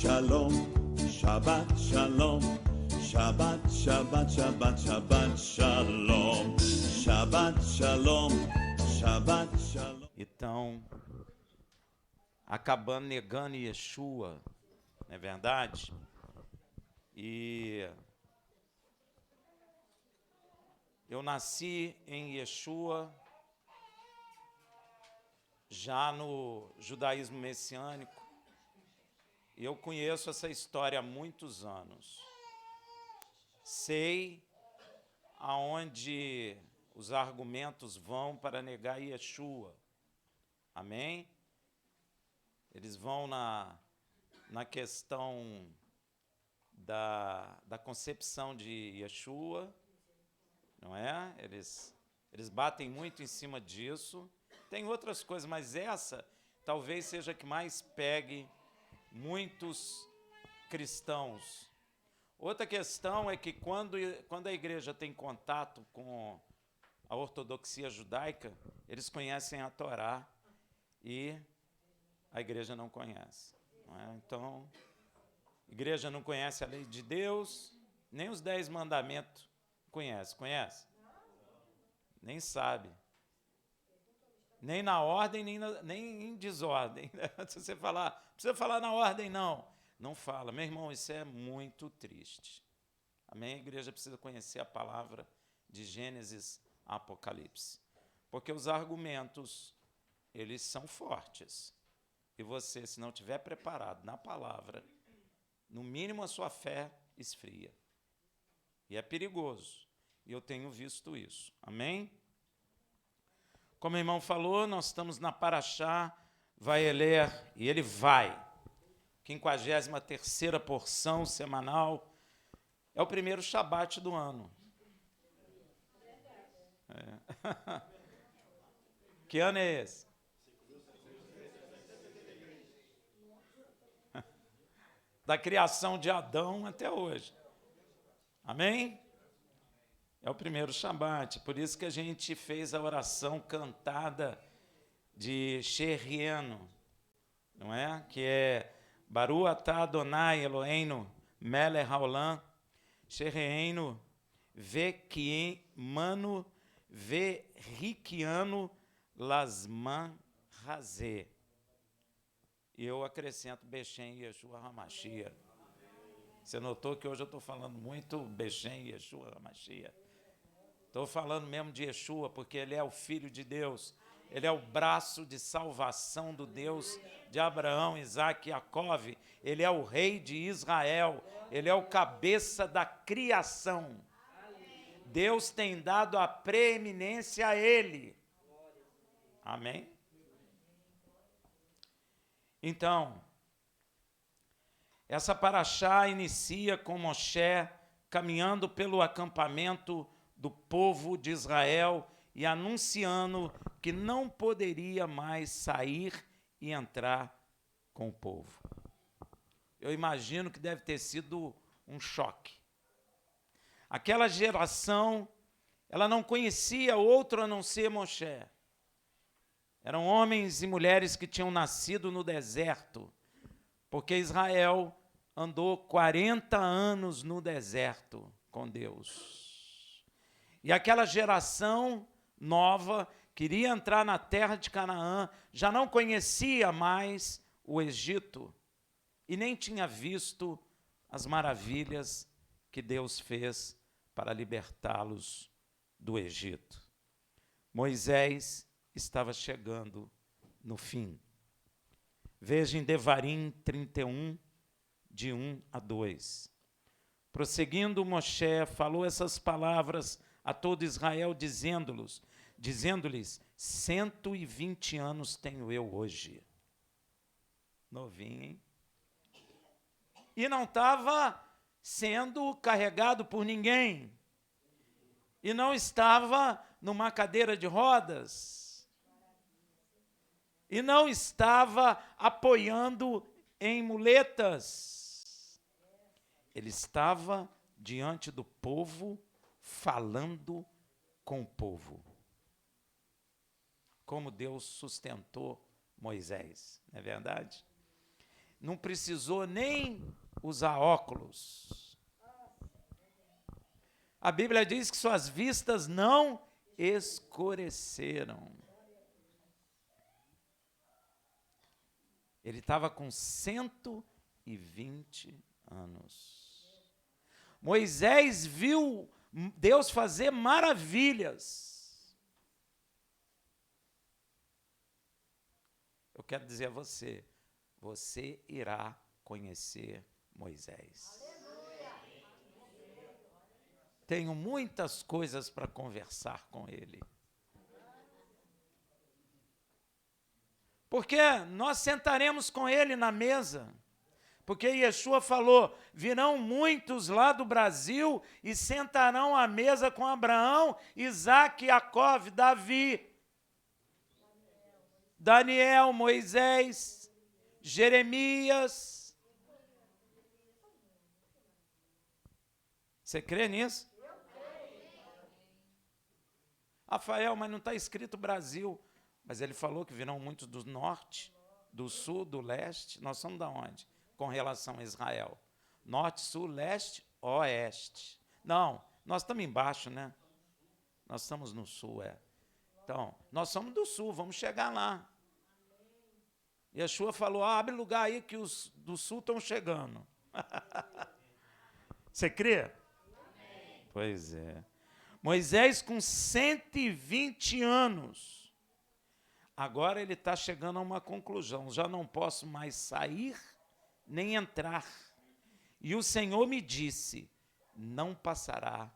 Shalom, Shabbat Shalom, Shabbat, Shabbat, Shabbat, Shabbat Shalom, Shabbat Shalom, Shabbat Shalom. Então, acabando negando Yeshua, não é verdade? E eu nasci em Yeshua, já no judaísmo messiânico, e eu conheço essa história há muitos anos. Sei aonde os argumentos vão para negar Yeshua. Amém? Eles vão na questão da concepção de Yeshua, não é? Eles batem muito em cima disso. Tem outras coisas, mas essa talvez seja a que mais pegue muitos cristãos. Outra questão é que quando a igreja tem contato com a ortodoxia judaica, eles conhecem a Torá e a igreja não conhece. Não é? Então, a igreja não conhece a lei de Deus, nem os 10 mandamentos conhece. Conhece? Nem sabe. Nem na ordem, nem em desordem. Se você falar, não precisa falar na ordem, não fala. Meu irmão, isso é muito triste. Amém? A igreja precisa conhecer a palavra de Gênesis a Apocalipse. Porque os argumentos, eles são fortes. E você, se não estiver preparado na palavra, no mínimo a sua fé esfria. E é perigoso. E eu tenho visto isso. Amém? Como o irmão falou, nós estamos na Paraxá Vaelé, e ele vai. 53ª porção semanal. É o primeiro Shabat do ano. É. Que ano é esse? Da criação de Adão até hoje. Amém? É o primeiro Shabat. Por isso que a gente fez a oração cantada de Sherieno, não é? Que é Baru atah Adonai Eloheinu melech haolam Sherieno ve'kiemanu ve'rikianu lasman razeh. E eu acrescento Bechem Yeshua HaMashiach. Você notou que hoje eu estou falando muito Bechem Yeshua HaMashiach. Estou falando mesmo de Yeshua, porque ele é o Filho de Deus. Ele é o braço de salvação do Deus de Abraão, Isaac e Jacó. Ele é o rei de Israel. Ele é o cabeça da criação. Deus tem dado a preeminência a ele. Amém? Então, essa paraxá inicia com Moshe caminhando pelo acampamento do povo de Israel e anunciando que não poderia mais sair e entrar com o povo. Eu imagino que deve ter sido um choque. Aquela geração, ela não conhecia outro a não ser Moshe. Eram homens e mulheres que tinham nascido no deserto, porque Israel andou 40 anos no deserto com Deus. E aquela geração nova queria entrar na terra de Canaã, já não conhecia mais o Egito e nem tinha visto as maravilhas que Deus fez para libertá-los do Egito. Moisés estava chegando no fim. Veja em Devarim 31, de 1 a 2. Prosseguindo, Moshe falou essas palavras a todo Israel, dizendo-lhes, 120 anos tenho eu hoje. Novinho, hein? E não estava sendo carregado por ninguém. E não estava numa cadeira de rodas. E não estava apoiando em muletas. Ele estava diante do povo, falando com o povo. Como Deus sustentou Moisés, não é verdade? não precisou nem usar óculos. A Bíblia diz que suas vistas não escureceram. Ele estava com 120 anos. Moisés viu Deus fazer maravilhas. Eu quero dizer a você, você irá conhecer Moisés. Tenho muitas coisas para conversar com ele. Porque nós sentaremos com ele na mesa. Porque Yeshua falou, virão muitos lá do Brasil e sentarão à mesa com Abraão, Isaque, Jacó, Davi, Daniel, Moisés, Jeremias. Você crê nisso? Rafael, mas não está escrito Brasil. Mas ele falou que virão muitos do norte, do sul, do leste. Nós somos de onde? Com relação a Israel. Norte, sul, leste, oeste. Não, nós estamos embaixo, né? Nós estamos no sul, Então, nós somos do sul, vamos chegar lá. Yeshua falou, abre lugar aí que os do sul estão chegando. Você crê? Amém. Pois é. Moisés com 120 anos. Agora ele está chegando a uma conclusão. Já não posso mais sair nem entrar. E o Senhor me disse, não passará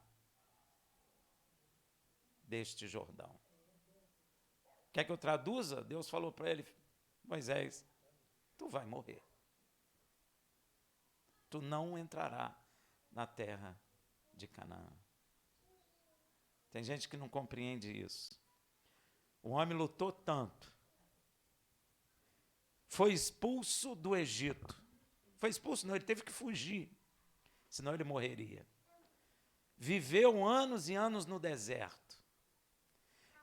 deste Jordão. Quer que eu traduza? Deus falou para ele, Moisés, tu vai morrer. Tu não entrará na terra de Canaã. Tem gente que não compreende isso. O homem lutou tanto. Foi expulso do Egito. Foi expulso, não, ele teve que fugir. Senão ele morreria. Viveu anos e anos no deserto.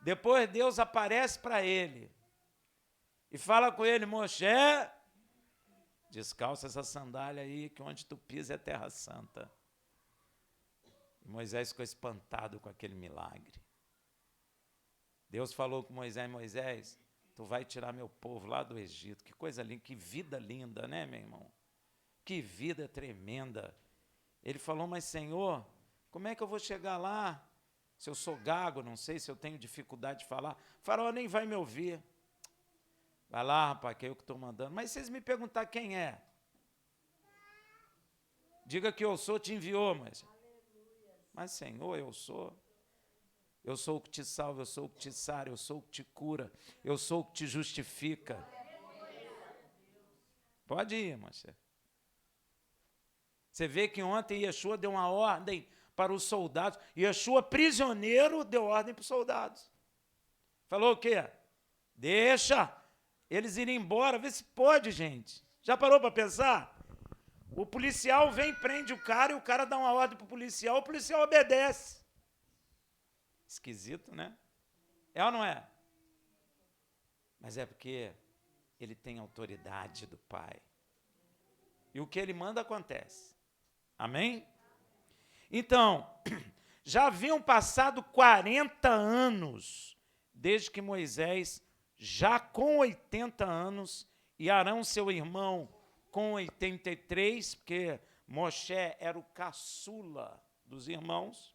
Depois Deus aparece para ele. E fala com ele, Moshe, descalça essa sandália aí, que onde tu pisa é terra santa. E Moisés ficou espantado com aquele milagre. Deus falou com Moisés, Moisés, tu vai tirar meu povo lá do Egito. Que coisa linda, que vida linda, né, meu irmão? Que vida tremenda. Ele falou, mas Senhor, como é que eu vou chegar lá? Se eu sou gago, não sei se eu tenho dificuldade de falar. Faraó nem vai me ouvir. Vai lá, rapaz, que é eu que estou mandando. Mas se vocês me perguntar quem é, diga que eu sou, te enviou, mas Senhor, eu sou. Eu sou o que te salva, eu sou o que te sara, eu sou o que te cura, eu sou o que te justifica. Pode ir, Moisés. Você vê que ontem Yeshua deu uma ordem para os soldados. Yeshua, prisioneiro, deu ordem para os soldados. Falou o quê? Deixa eles irem embora. Vê se pode, gente. Já parou para pensar? O policial vem, prende o cara, e o cara dá uma ordem para o policial obedece. Esquisito, né? É ou não é? Mas é porque ele tem autoridade do Pai. E o que ele manda acontece. Amém? Então, já haviam passado 40 anos desde que Moisés, já com 80 anos, e Arão, seu irmão, com 83, porque Moshe era o caçula dos irmãos,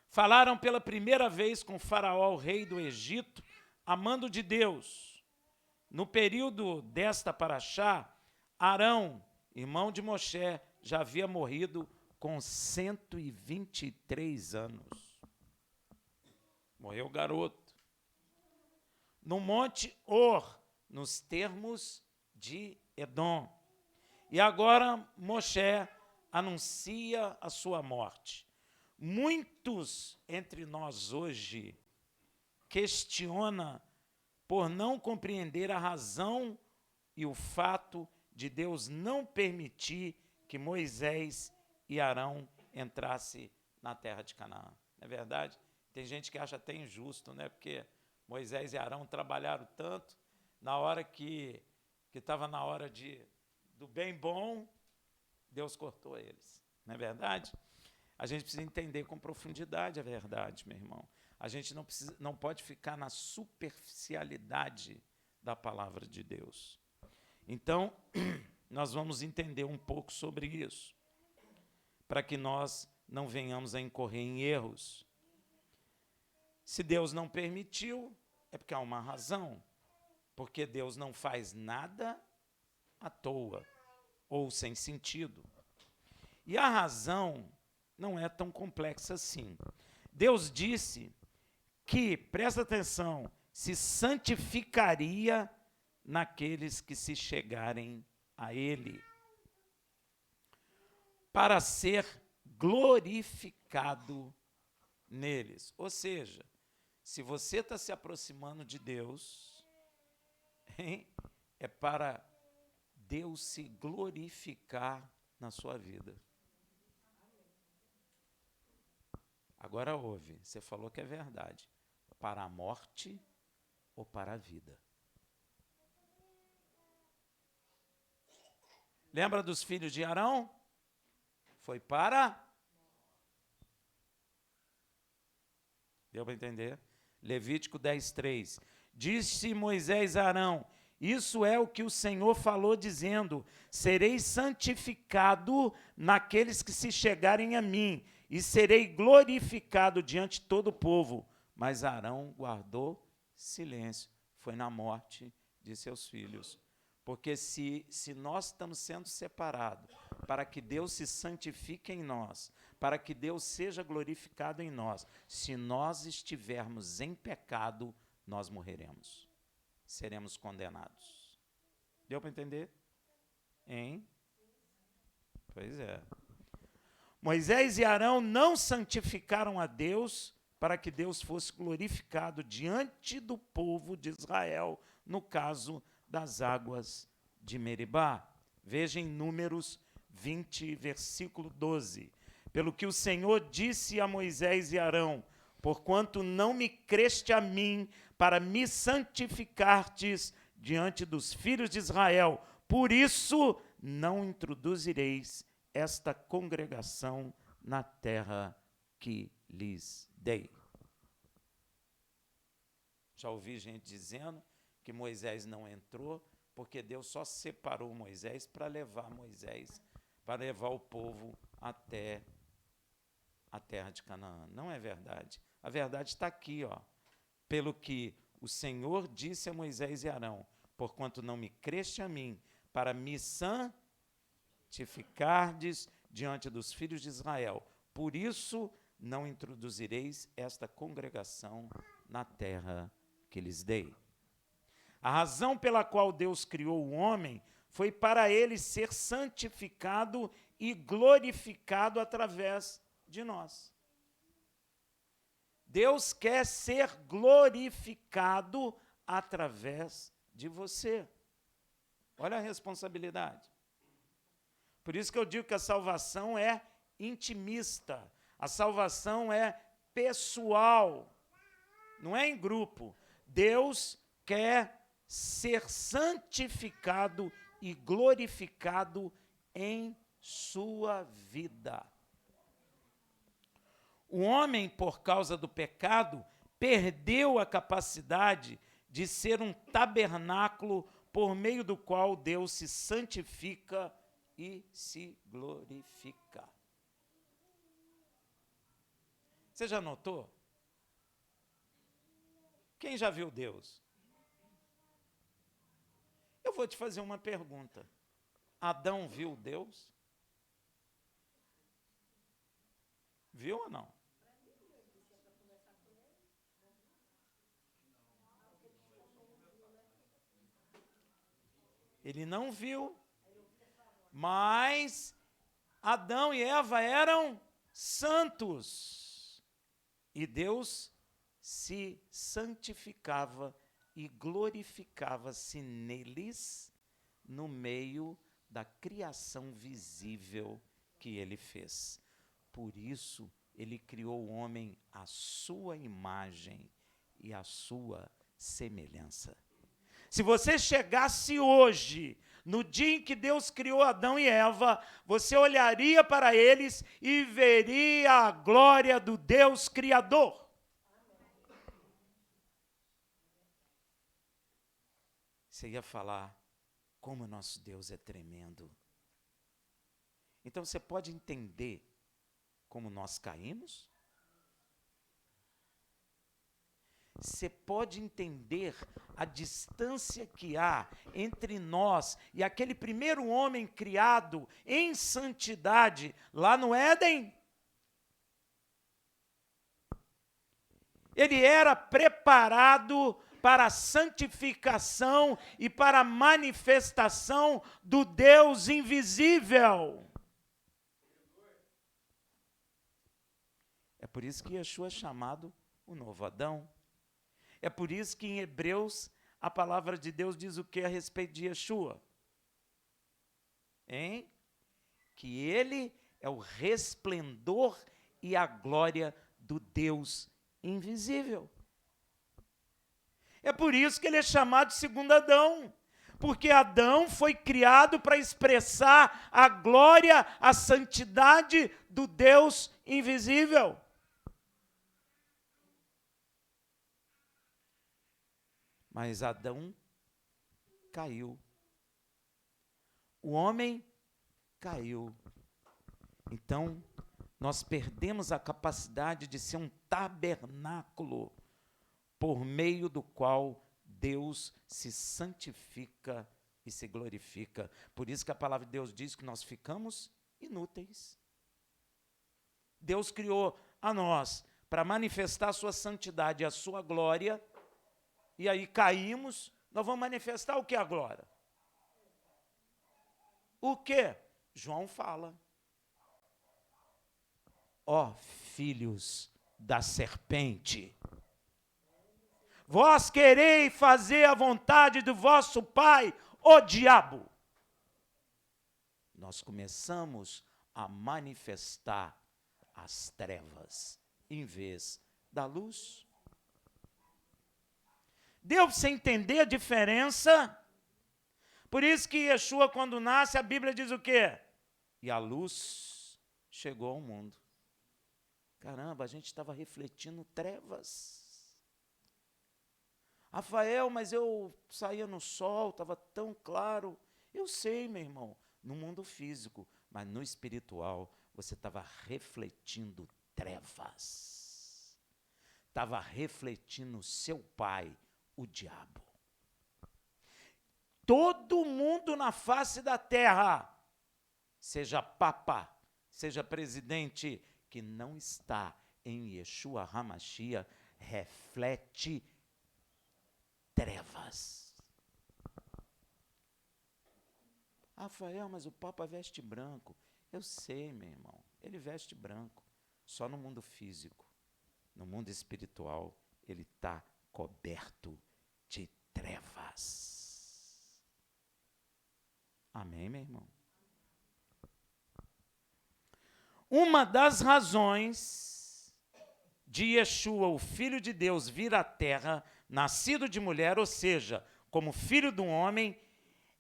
falaram pela primeira vez com Faraó, o rei do Egito, a mando de Deus. No período desta paraxá, Arão, irmão de Moshe, já havia morrido com 123 anos. Morreu garoto. No Monte Or, nos termos de Edom. E agora Moshe anuncia a sua morte. Muitos entre nós hoje questionam por não compreender a razão e o fato de Deus não permitir que Moisés e Arão entrassem na terra de Canaã. Não é verdade? Tem gente que acha até injusto, né? Porque Moisés e Arão trabalharam tanto, na hora que que estava na hora do bem bom, Deus cortou eles. Não é verdade? A gente precisa entender com profundidade a verdade, meu irmão. A gente não pode ficar na superficialidade da palavra de Deus. Então, nós vamos entender um pouco sobre isso, para que nós não venhamos a incorrer em erros. Se Deus não permitiu, é porque há uma razão, porque Deus não faz nada à toa ou sem sentido. E a razão não é tão complexa assim. Deus disse que, presta atenção, se santificaria naqueles que se chegarem a Ele, para ser glorificado neles. Ou seja, se você está se aproximando de Deus, é para Deus se glorificar na sua vida. Agora ouve, você falou que é verdade. Para a morte ou para a vida? Lembra dos filhos de Arão? Foi para... Deu para entender? Levítico 10:3. Disse Moisés a Arão: isso é o que o Senhor falou, dizendo: serei santificado naqueles que se chegarem a mim, e serei glorificado diante de todo o povo. Mas Arão guardou silêncio. Foi na morte de seus filhos. Porque se nós estamos sendo separados para que Deus se santifique em nós, para que Deus seja glorificado em nós, se nós estivermos em pecado, nós morreremos. Seremos condenados. Deu para entender? Hein? Pois é. Moisés e Arão não santificaram a Deus para que Deus fosse glorificado diante do povo de Israel, no caso das águas de Meribá. Veja em Números 20, versículo 12. Pelo que o Senhor disse a Moisés e Arão: porquanto não me creste a mim para me santificartes diante dos filhos de Israel, por isso não introduzireis esta congregação na terra que lhes dei. Já ouvi gente dizendo que Moisés não entrou porque Deus só separou Moisés para levar o povo até a terra de Canaã. Não é verdade. A verdade está aqui, ó. Pelo que o Senhor disse a Moisés e Arão: porquanto não me creste a mim para me santificardes diante dos filhos de Israel, por isso não introduzireis esta congregação na terra que lhes dei. A razão pela qual Deus criou o homem foi para ele ser santificado e glorificado através de nós. Deus quer ser glorificado através de você. Olha a responsabilidade. Por isso que eu digo que a salvação é intimista. A salvação é pessoal. Não é em grupo. Deus quer ser santificado e glorificado em sua vida. O homem, por causa do pecado, perdeu a capacidade de ser um tabernáculo por meio do qual Deus se santifica e se glorifica. Você já notou? Quem já viu Deus? Eu vou te fazer uma pergunta. Adão viu Deus? Viu ou não? Ele não viu, mas Adão e Eva eram santos. E Deus se santificava e glorificava-se neles no meio da criação visível que ele fez. Por isso, ele criou o homem à sua imagem e à sua semelhança. Se você chegasse hoje, no dia em que Deus criou Adão e Eva, você olharia para eles e veria a glória do Deus Criador. Você ia falar, como o nosso Deus é tremendo. Então você pode entender como nós caímos? Você pode entender a distância que há entre nós e aquele primeiro homem criado em santidade lá no Éden? Ele era preparado para a santificação e para a manifestação do Deus invisível. É por isso que Yeshua é chamado o novo Adão. É por isso que em Hebreus a palavra de Deus diz o que a respeito de Yeshua? Hein? Que ele é o resplendor e a glória do Deus invisível. É por isso que ele é chamado de segundo Adão. Porque Adão foi criado para expressar a glória, a santidade do Deus invisível. Mas Adão caiu. O homem caiu. Então, nós perdemos a capacidade de ser um tabernáculo por meio do qual Deus se santifica e se glorifica. Por isso que a palavra de Deus diz que nós ficamos inúteis. Deus criou a nós para manifestar a sua santidade e a sua glória, e aí caímos, nós vamos manifestar o que agora? O que? João fala. Ó filhos da serpente, vós quereis fazer a vontade do vosso pai, o diabo. Nós começamos a manifestar as trevas em vez da luz. Deu para você entender a diferença? Por isso que Yeshua, quando nasce, a Bíblia diz o quê? E a luz chegou ao mundo. Caramba, a gente estava refletindo trevas. Rafael, mas eu saía no sol, estava tão claro. Eu sei, meu irmão, no mundo físico, mas no espiritual, você estava refletindo trevas. Estava refletindo seu pai, o diabo. Todo mundo na face da terra, seja papa, seja presidente, que não está em Yeshua HaMashiach, reflete trevas. Rafael, mas o Papa veste branco. Eu sei, meu irmão, ele veste branco, só no mundo físico. No mundo espiritual, ele está coberto de trevas. Amém, meu irmão? Uma das razões de Yeshua, o Filho de Deus, vir à terra, nascido de mulher, ou seja, como filho de um homem,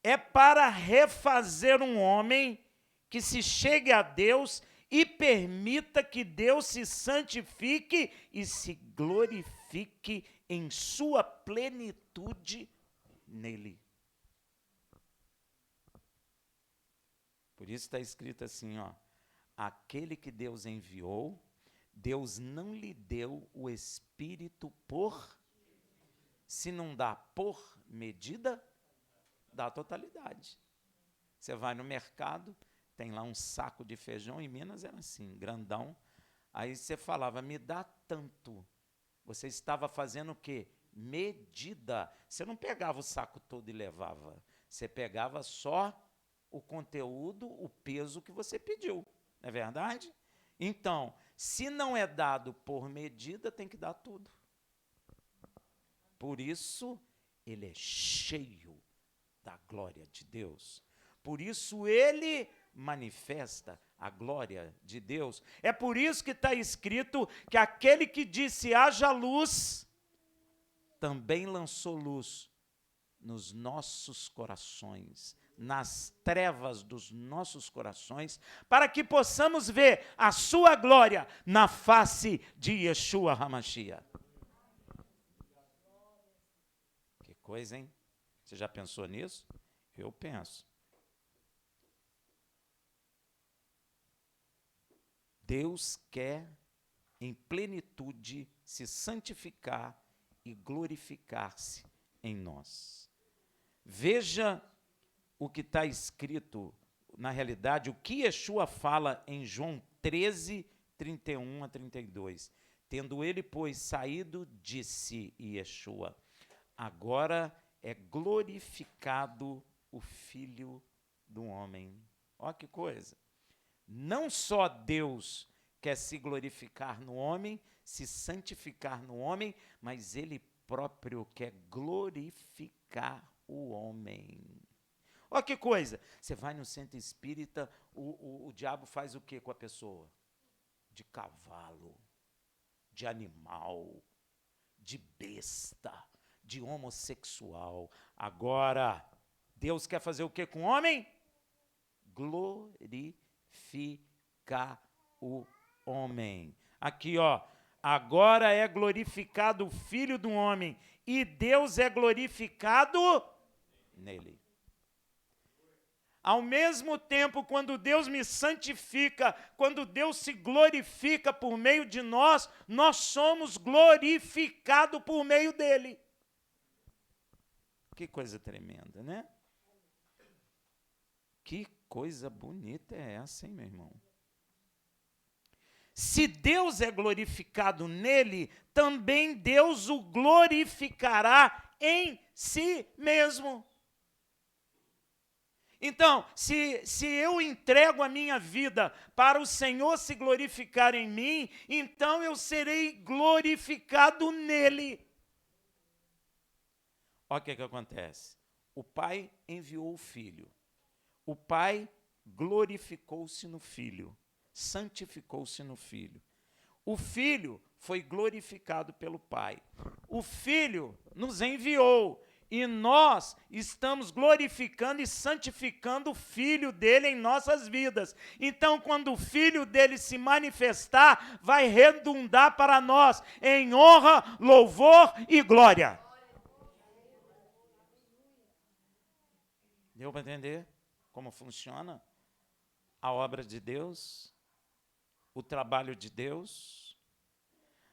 é para refazer um homem que se chegue a Deus e permita que Deus se santifique e se glorifique em sua plenitude nele. Por isso está escrito assim, ó, aquele que Deus enviou, Deus não lhe deu o Espírito por, se não dá por medida, dá a totalidade. Você vai no mercado, tem lá um saco de feijão, em Minas era assim, grandão, aí você falava, me dá tanto. Você estava fazendo o quê? Medida. Você não pegava o saco todo e levava, você pegava só o conteúdo, o peso que você pediu, não é verdade? Então, se não é dado por medida, tem que dar tudo. Por isso, ele é cheio da glória de Deus. Por isso, ele manifesta a glória de Deus. É por isso que está escrito que aquele que disse haja luz, também lançou luz nos nossos corações, nas trevas dos nossos corações, para que possamos ver a sua glória na face de Yeshua HaMashiach. Que coisa, hein? Você já pensou nisso? Eu penso. Deus quer, em plenitude, se santificar e glorificar-se em nós. Veja o que está escrito, na realidade, o que Yeshua fala em João 13, 31 a 32. Tendo ele, pois, saído, disse Yeshua: agora é glorificado o Filho do Homem. Olha que coisa. Não só Deus quer se glorificar no homem, se santificar no homem, mas Ele próprio quer glorificar o homem. Olha que coisa. Você vai no centro espírita, o diabo faz o que com a pessoa? De cavalo, de animal, de besta, de homossexual. Agora, Deus quer fazer o que com o homem? Glorificar o homem. Aqui, ó. Agora é glorificado o Filho do homem e Deus é glorificado nele. Ao mesmo tempo, quando Deus me santifica, quando Deus se glorifica por meio de nós, nós somos glorificados por meio dele. Que coisa tremenda, né? Que coisa bonita é essa, hein, meu irmão? Se Deus é glorificado nele, também Deus o glorificará em si mesmo. Então, se eu entrego a minha vida para o Senhor se glorificar em mim, então eu serei glorificado nele. Olha o que acontece. O Pai enviou o Filho. O Pai glorificou-se no Filho, santificou-se no Filho. O Filho foi glorificado pelo Pai. O Filho nos enviou e nós estamos glorificando e santificando o Filho dele em nossas vidas. Então, quando o Filho dele se manifestar, vai redundar para nós em honra, louvor e glória. Deu para entender como funciona a obra de Deus, o trabalho de Deus?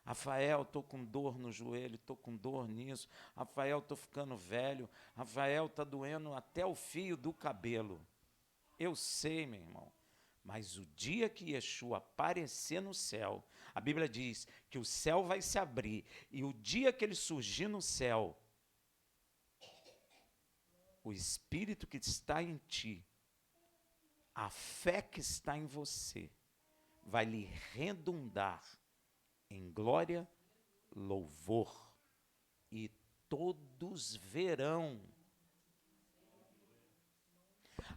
Rafael, estou com dor no joelho, estou com dor nisso. Rafael, estou ficando velho. Rafael, está doendo até o fio do cabelo. Eu sei, meu irmão, mas o dia que Yeshua aparecer no céu, a Bíblia diz que o céu vai se abrir, e o dia que ele surgir no céu, o Espírito que está em ti, a fé que está em você, vai lhe redundar em glória, louvor, e todos verão.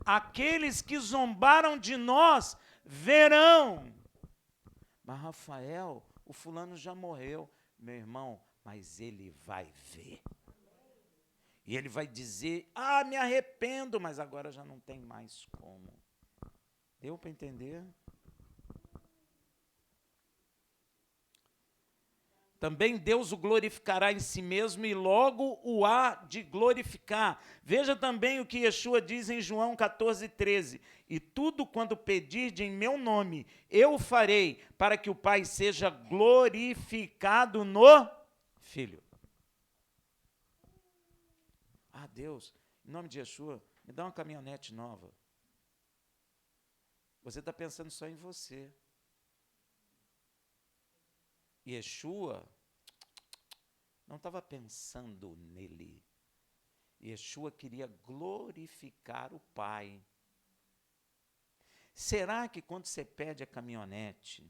Aqueles que zombaram de nós verão. Mas Rafael, o fulano já morreu. Meu irmão, mas ele vai ver. E ele vai dizer, me arrependo, mas agora já não tem mais como. Deu para entender? Também Deus o glorificará em si mesmo e logo o há de glorificar. Veja também o que Yeshua diz em João 14, 13. E tudo quando pedirde em meu nome, eu farei, para que o Pai seja glorificado no Filho. Deus, em nome de Yeshua, me dá uma caminhonete nova. Você está pensando só em você. Yeshua não estava pensando nele. Yeshua queria glorificar o Pai. Será que quando você pede a caminhonete,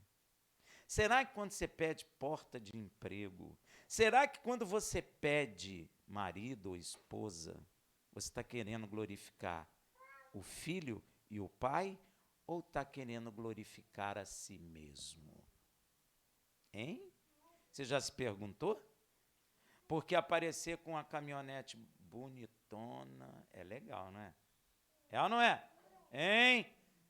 será que quando você pede porta de emprego, será que quando você pede marido ou esposa, você está querendo glorificar o Filho e o Pai, ou está querendo glorificar a si mesmo? Hein? Você já se perguntou? Porque aparecer com uma caminhonete bonitona. É legal, não é? É ou não é? Hein?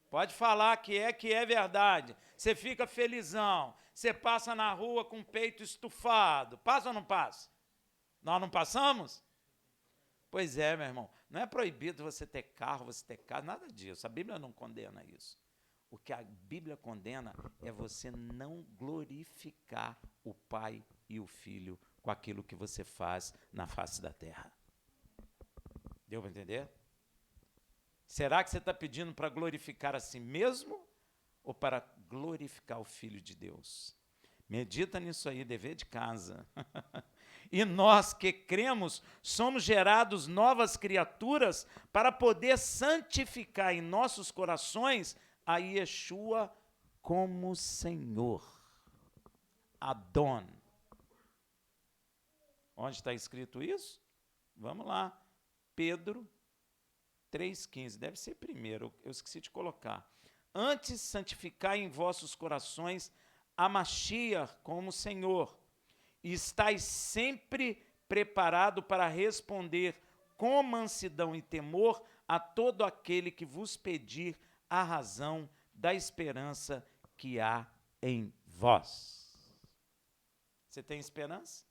Pode falar que é verdade. Você fica felizão. Você passa na rua com o peito estufado. Passa ou não passa? Nós não passamos? Pois é, meu irmão. Não é proibido você ter carro, você ter casa, nada disso. A Bíblia não condena isso. O que a Bíblia condena é você não glorificar o Pai e o Filho com aquilo que você faz na face da terra. Deu para entender? Será que você está pedindo para glorificar a si mesmo ou para glorificar o Filho de Deus? Medita nisso aí, dever de casa. E nós que cremos, somos gerados novas criaturas para poder santificar em nossos corações a Yeshua como Senhor. Adon. Onde está escrito isso? Vamos lá. Pedro 3,15. Deve ser primeiro, eu esqueci de colocar. Antes, santificai em vossos corações a Mashiach como Senhor. E estais sempre preparado para responder com mansidão e temor a todo aquele que vos pedir a razão da esperança que há em vós. Você tem esperança?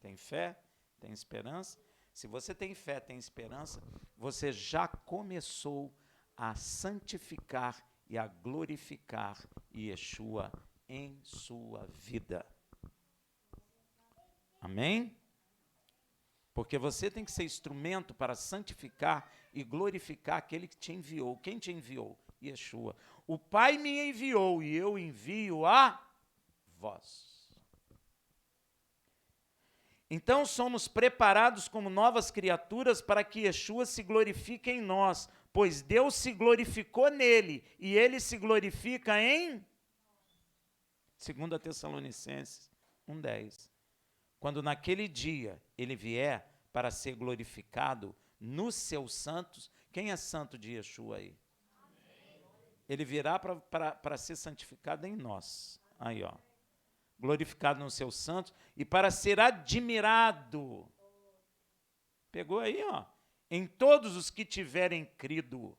Tem fé? Tem esperança? Se você tem fé, tem esperança, você já começou a santificar e a glorificar Yeshua em sua vida. Amém? Porque você tem que ser instrumento para santificar e glorificar aquele que te enviou. Quem te enviou? Yeshua. O Pai me enviou e eu envio a vós. Então somos preparados como novas criaturas para que Yeshua se glorifique em nós, pois Deus se glorificou nele e ele se glorifica em 2 Tessalonicenses 1,10. Quando naquele dia ele vier para ser glorificado nos seus santos, quem é santo de Yeshua aí? Ele virá para ser santificado em nós. Aí, ó. Glorificado nos seus santos e para ser admirado. Pegou aí, ó. Em todos os que tiverem crido.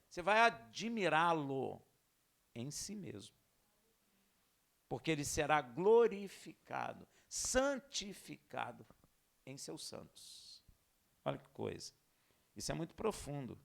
Você vai admirá-lo em si mesmo. Porque ele será glorificado, santificado em seus santos. Olha que coisa. Isso é muito profundo.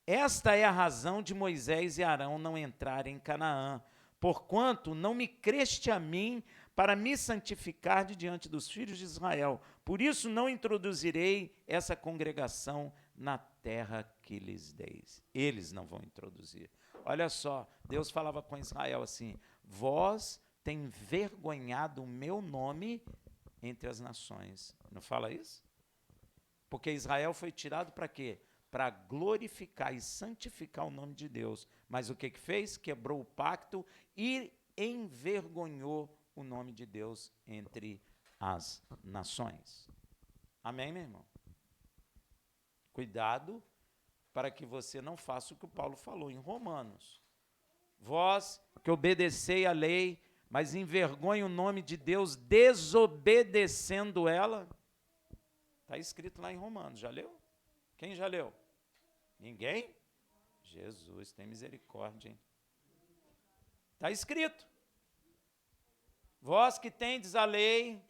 Esta é a razão de Moisés e Arão não entrarem em Canaã, porquanto não me creste a mim para me santificar de diante dos filhos de Israel. Por isso não introduzirei essa congregação na terra que lhes deis. Eles não vão introduzir. Olha só, Deus falava com Israel assim: vós tem envergonhado o meu nome entre as nações. Não fala isso? Porque Israel foi tirado para quê? Para glorificar e santificar o nome de Deus. Mas o que fez? Quebrou o pacto e envergonhou o nome de Deus entre as nações. Amém, meu irmão? Cuidado para que você não faça o que o Paulo falou em Romanos. Vós que obedecei a lei, mas envergonhe o nome de Deus desobedecendo ela. Está escrito lá em Romanos, já leu? Quem já leu? Ninguém? Jesus, tem misericórdia, hein? Está escrito. Vós que tendes a lei,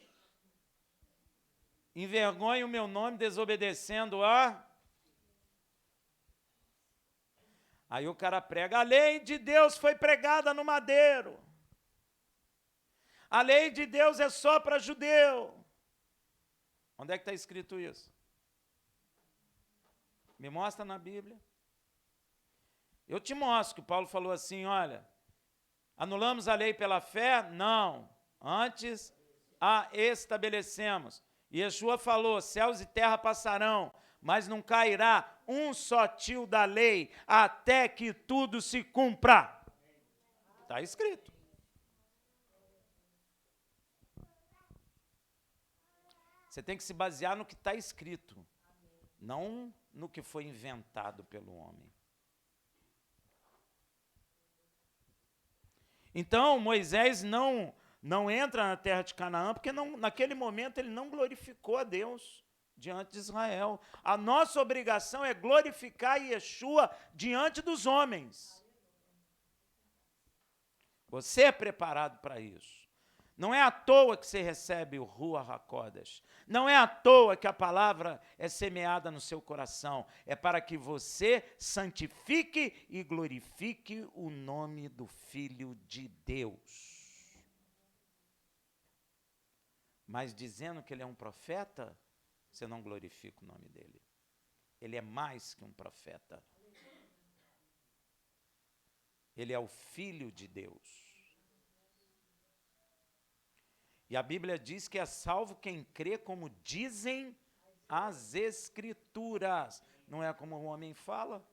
envergonhe o meu nome desobedecendo a... Aí o cara prega, a lei de Deus foi pregada no madeiro. A lei de Deus é só para judeu. Onde é que está escrito isso? Me mostra na Bíblia. Eu te mostro que Paulo falou assim, olha, anulamos a lei pela fé? Não. Antes a estabelecemos. E Yeshua falou, céus e terra passarão, mas não cairá um só tio da lei até que tudo se cumpra. Está escrito. Você tem que se basear no que está escrito, não no que foi inventado pelo homem. Então, Moisés não não entra na terra de Canaã, porque naquele momento ele não glorificou a Deus diante de Israel. A nossa obrigação é glorificar Yeshua diante dos homens. Você é preparado para isso. Não é à toa que você recebe o Ruach HaKodesh. Não é à toa que a palavra é semeada no seu coração. É para que você santifique e glorifique o nome do Filho de Deus. Mas dizendo que ele é um profeta, você não glorifica o nome dele. Ele é mais que um profeta. Ele é o Filho de Deus. E a Bíblia diz que é salvo quem crê, como dizem as Escrituras. Não é como o homem fala?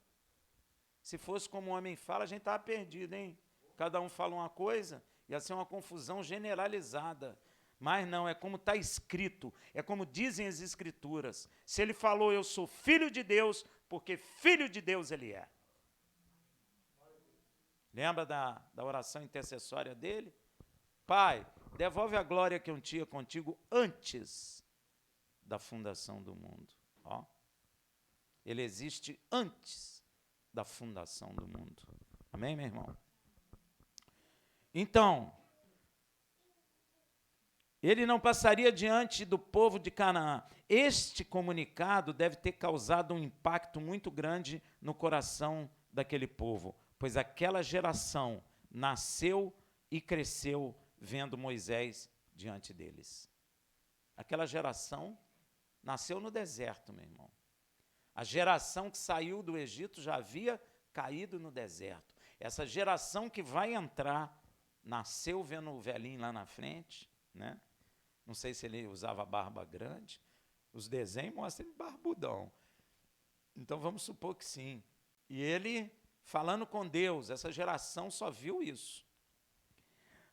Se fosse como o homem fala, a gente estava perdido, hein? Cada um fala uma coisa, ia ser uma confusão generalizada. Mas não, é como está escrito, é como dizem as Escrituras. Se ele falou, eu sou filho de Deus, porque filho de Deus ele é. Lembra da oração intercessória dele? Pai, devolve a glória que eu tinha contigo antes da fundação do mundo. Ó, ele existe antes da fundação do mundo. Amém, meu irmão? Então, ele não passaria diante do povo de Canaã. Este comunicado deve ter causado um impacto muito grande no coração daquele povo, pois aquela geração nasceu e cresceu vendo Moisés diante deles. Aquela geração nasceu no deserto, meu irmão. A geração que saiu do Egito já havia caído no deserto. Essa geração que vai entrar, nasceu vendo o velhinho lá na frente, né? Não sei se ele usava barba grande. Os desenhos mostram ele barbudão. Então vamos supor que sim. E ele falando com Deus, essa geração só viu isso.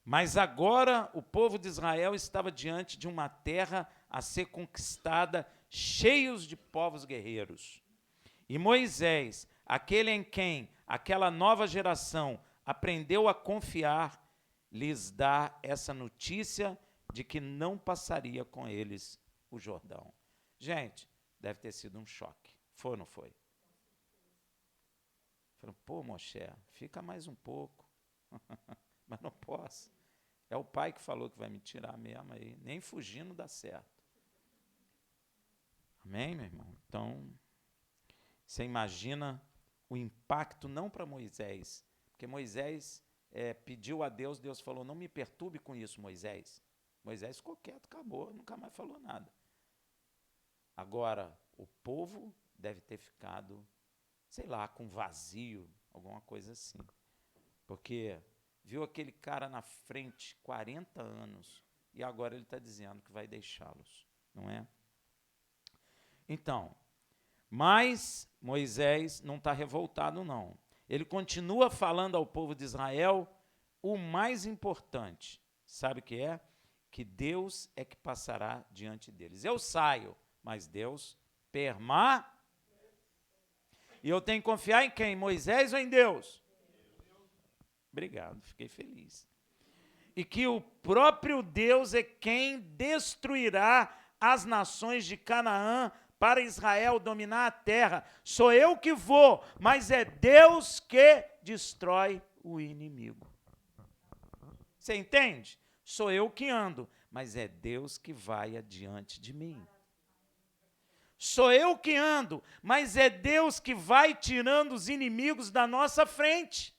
Mas agora o povo de Israel estava diante de uma terra a ser conquistada, cheios de povos guerreiros. E Moisés, aquele em quem aquela nova geração aprendeu a confiar, lhes dá essa notícia de que não passaria com eles o Jordão. Gente, deve ter sido um choque. Foi ou não foi? Falaram, pô, Moshe, fica mais um pouco. Mas não posso. É o pai que falou que vai me tirar mesmo aí. Nem fugindo dá certo. Amém, meu irmão? Então, você imagina o impacto não para Moisés, porque Moisés pediu a Deus, Deus falou, não me perturbe com isso, Moisés. Moisés ficou quieto, acabou, nunca mais falou nada. Agora, o povo deve ter ficado, sei lá, com vazio, alguma coisa assim. Porque viu aquele cara na frente 40 anos e agora ele está dizendo que vai deixá-los, não é? Então, mas Moisés não está revoltado, não. Ele continua falando ao povo de Israel o mais importante, sabe o que é? Que Deus é que passará diante deles. Eu saio, mas Deus permanece. E eu tenho que confiar em quem? Moisés ou em Deus? Obrigado, fiquei feliz. E que o próprio Deus é quem destruirá as nações de Canaã para Israel dominar a terra. Sou eu que vou, mas é Deus que destrói o inimigo. Você entende? Sou eu que ando, mas é Deus que vai adiante de mim. Sou eu que ando, mas é Deus que vai tirando os inimigos da nossa frente.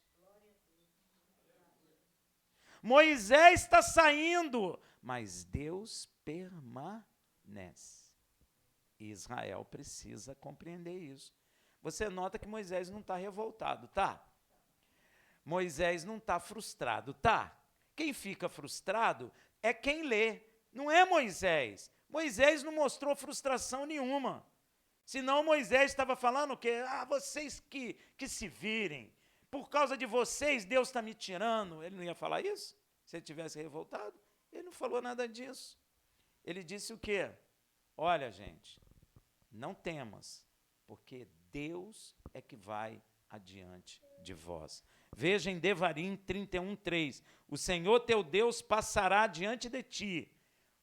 Moisés está saindo, mas Deus permanece. E Israel precisa compreender isso. Você nota que Moisés não está revoltado, tá? Moisés não está frustrado, tá? Quem fica frustrado é quem lê, não é Moisés. Moisés não mostrou frustração nenhuma. Senão Moisés estava falando o quê? Vocês que se virem. Por causa de vocês, Deus está me tirando. Ele não ia falar isso? Se ele tivesse revoltado? Ele não falou nada disso. Ele disse o quê? Olha, gente, não temas, porque Deus é que vai adiante de vós. Veja em Devarim 31:3. O Senhor teu Deus passará diante de ti.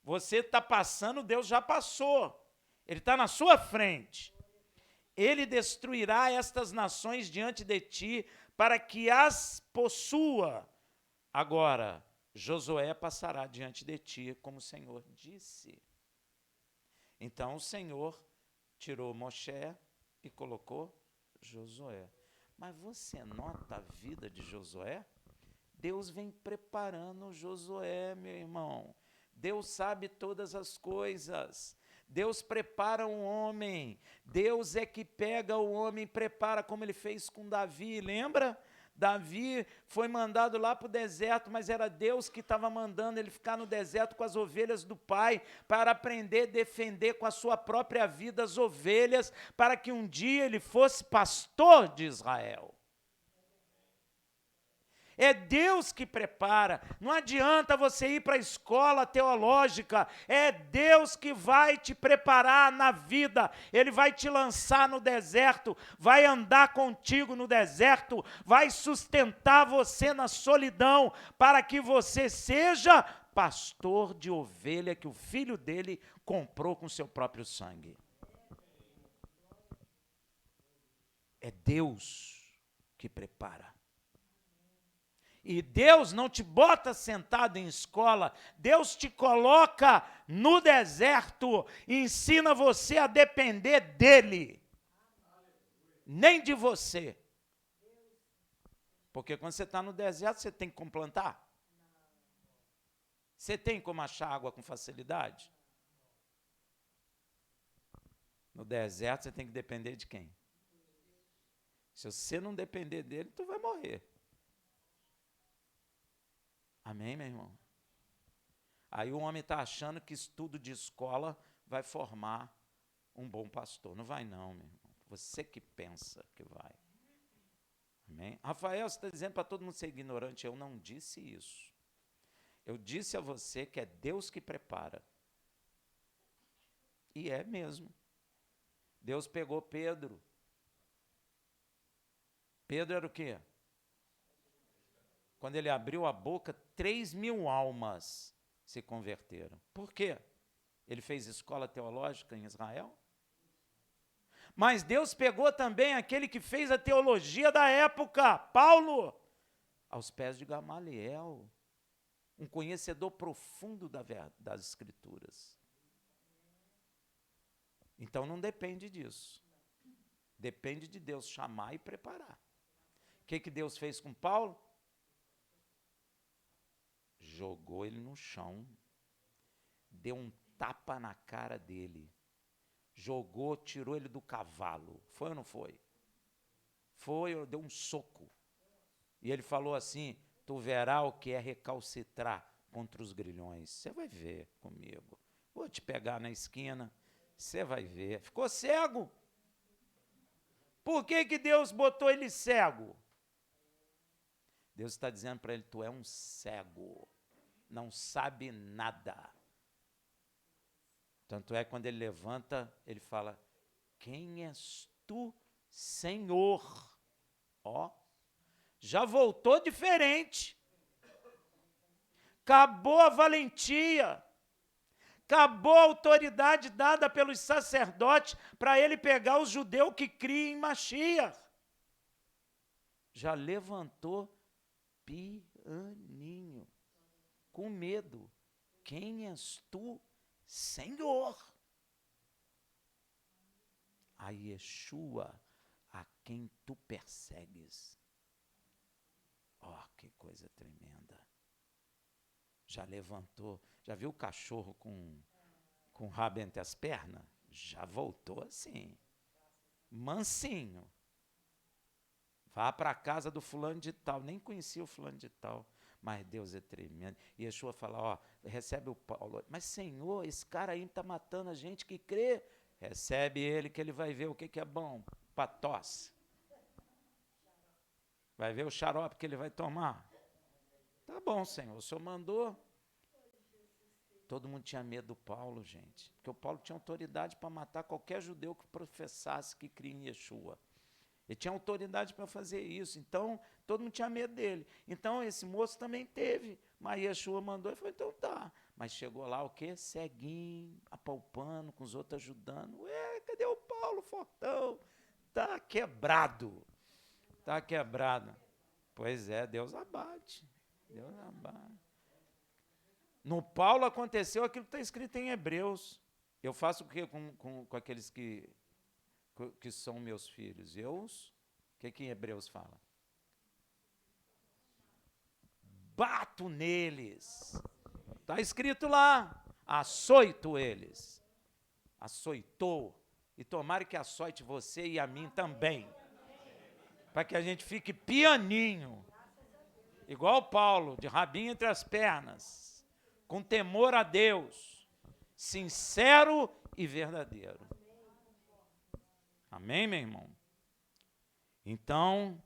Você está passando, Deus já passou. Ele está na sua frente. Ele destruirá estas nações diante de ti, para que as possua. Agora, Josué passará diante de ti, como o Senhor disse. Então o Senhor tirou Moshe e colocou Josué. Mas você nota a vida de Josué? Deus vem preparando Josué, meu irmão. Deus sabe todas as coisas. Deus prepara um homem. Deus é que pega o homem e prepara, como ele fez com Davi, lembra? Davi foi mandado lá para o deserto, mas era Deus que estava mandando ele ficar no deserto com as ovelhas do pai, para aprender a defender com a sua própria vida as ovelhas, para que um dia ele fosse pastor de Israel. É Deus que prepara. Não adianta você ir para a escola teológica. É Deus que vai te preparar na vida. Ele vai te lançar no deserto, vai andar contigo no deserto, vai sustentar você na solidão, para que você seja pastor de ovelha que o filho dele comprou com seu próprio sangue. É Deus que prepara. E Deus não te bota sentado em escola, Deus te coloca no deserto e ensina você a depender dEle, nem de você. Porque quando você está no deserto, você tem como plantar? Você tem como achar água com facilidade? No deserto, você tem que depender de quem? Se você não depender dele, tu vai morrer. Amém, meu irmão? Aí o homem está achando que estudo de escola vai formar um bom pastor. Não vai não, meu irmão. Você que pensa que vai. Amém? Rafael, você está dizendo para todo mundo ser ignorante. Eu não disse isso. Eu disse a você que é Deus que prepara. E é mesmo. Deus pegou Pedro. Pedro era o quê? Quando ele abriu a boca, 3.000 almas se converteram. Por quê? Ele fez escola teológica em Israel? Mas Deus pegou também aquele que fez a teologia da época, Paulo, aos pés de Gamaliel, um conhecedor profundo das Escrituras. Então não depende disso. Depende de Deus chamar e preparar. O que Deus fez com Paulo? Jogou ele no chão, deu um tapa na cara dele, jogou, tirou ele do cavalo. Foi ou não foi? Foi, deu um soco. E ele falou assim: tu verá o que é recalcitrar contra os grilhões. Você vai ver comigo. Vou te pegar na esquina, você vai ver. Ficou cego. Por que Deus botou ele cego? Deus está dizendo para ele: tu é um cego, não sabe nada. Tanto é que quando ele levanta, ele fala: quem és tu, Senhor? Ó, já voltou diferente. Acabou a valentia, acabou a autoridade dada pelos sacerdotes para ele pegar os judeus que criam em Mashiach. Já levantou pianinho, com medo. Quem és tu, Senhor? A Yeshua, a quem tu persegues. Ó, que coisa tremenda. Já levantou. Já viu o cachorro com o rabo entre as pernas? Já voltou assim, mansinho. Vá para a casa do fulano de tal. Nem conhecia o fulano de tal. Mas Deus é tremendo. E Yeshua fala: ó, recebe o Paulo. Mas Senhor, esse cara aí está matando a gente que crê. Recebe ele que ele vai ver o que é bom para tosse. Vai ver o xarope que ele vai tomar. Tá bom, Senhor, o Senhor mandou. Todo mundo tinha medo do Paulo, gente. Porque o Paulo tinha autoridade para matar qualquer judeu que professasse que cria em Yeshua. Ele tinha autoridade para fazer isso. Então, todo mundo tinha medo dele. Então, esse moço também teve. Mas Yeshua mandou e falou, então tá. Mas chegou lá o quê? Ceguinho, apalpando, com os outros ajudando. Ué, cadê o Paulo, fortão? Tá quebrado. Tá quebrado. Pois é, Deus abate. Deus abate. No Paulo aconteceu aquilo que está escrito em Hebreus. Eu faço o quê com aqueles que são meus filhos? O que em Hebreus fala? Bato neles. Está escrito lá. Açoito eles. Açoitou. E tomara que açoite você e a mim também. Para que a gente fique pianinho. Igual Paulo, de rabinho entre as pernas. Com temor a Deus. Sincero e verdadeiro. Amém, meu irmão? Então,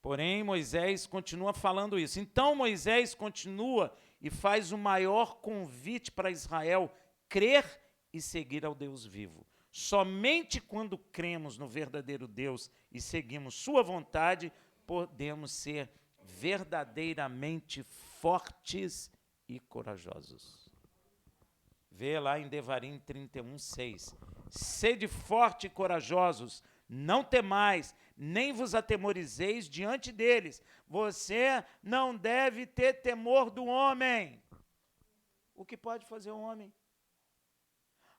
porém, Moisés continua falando isso. Então, Moisés continua e faz o maior convite para Israel crer e seguir ao Deus vivo. Somente quando cremos no verdadeiro Deus e seguimos sua vontade, podemos ser verdadeiramente fortes e corajosos. Vê lá em Devarim 31:6. Sede forte e corajosos, não temais, nem vos atemorizeis diante deles. Você não deve ter temor do homem. O que pode fazer o homem?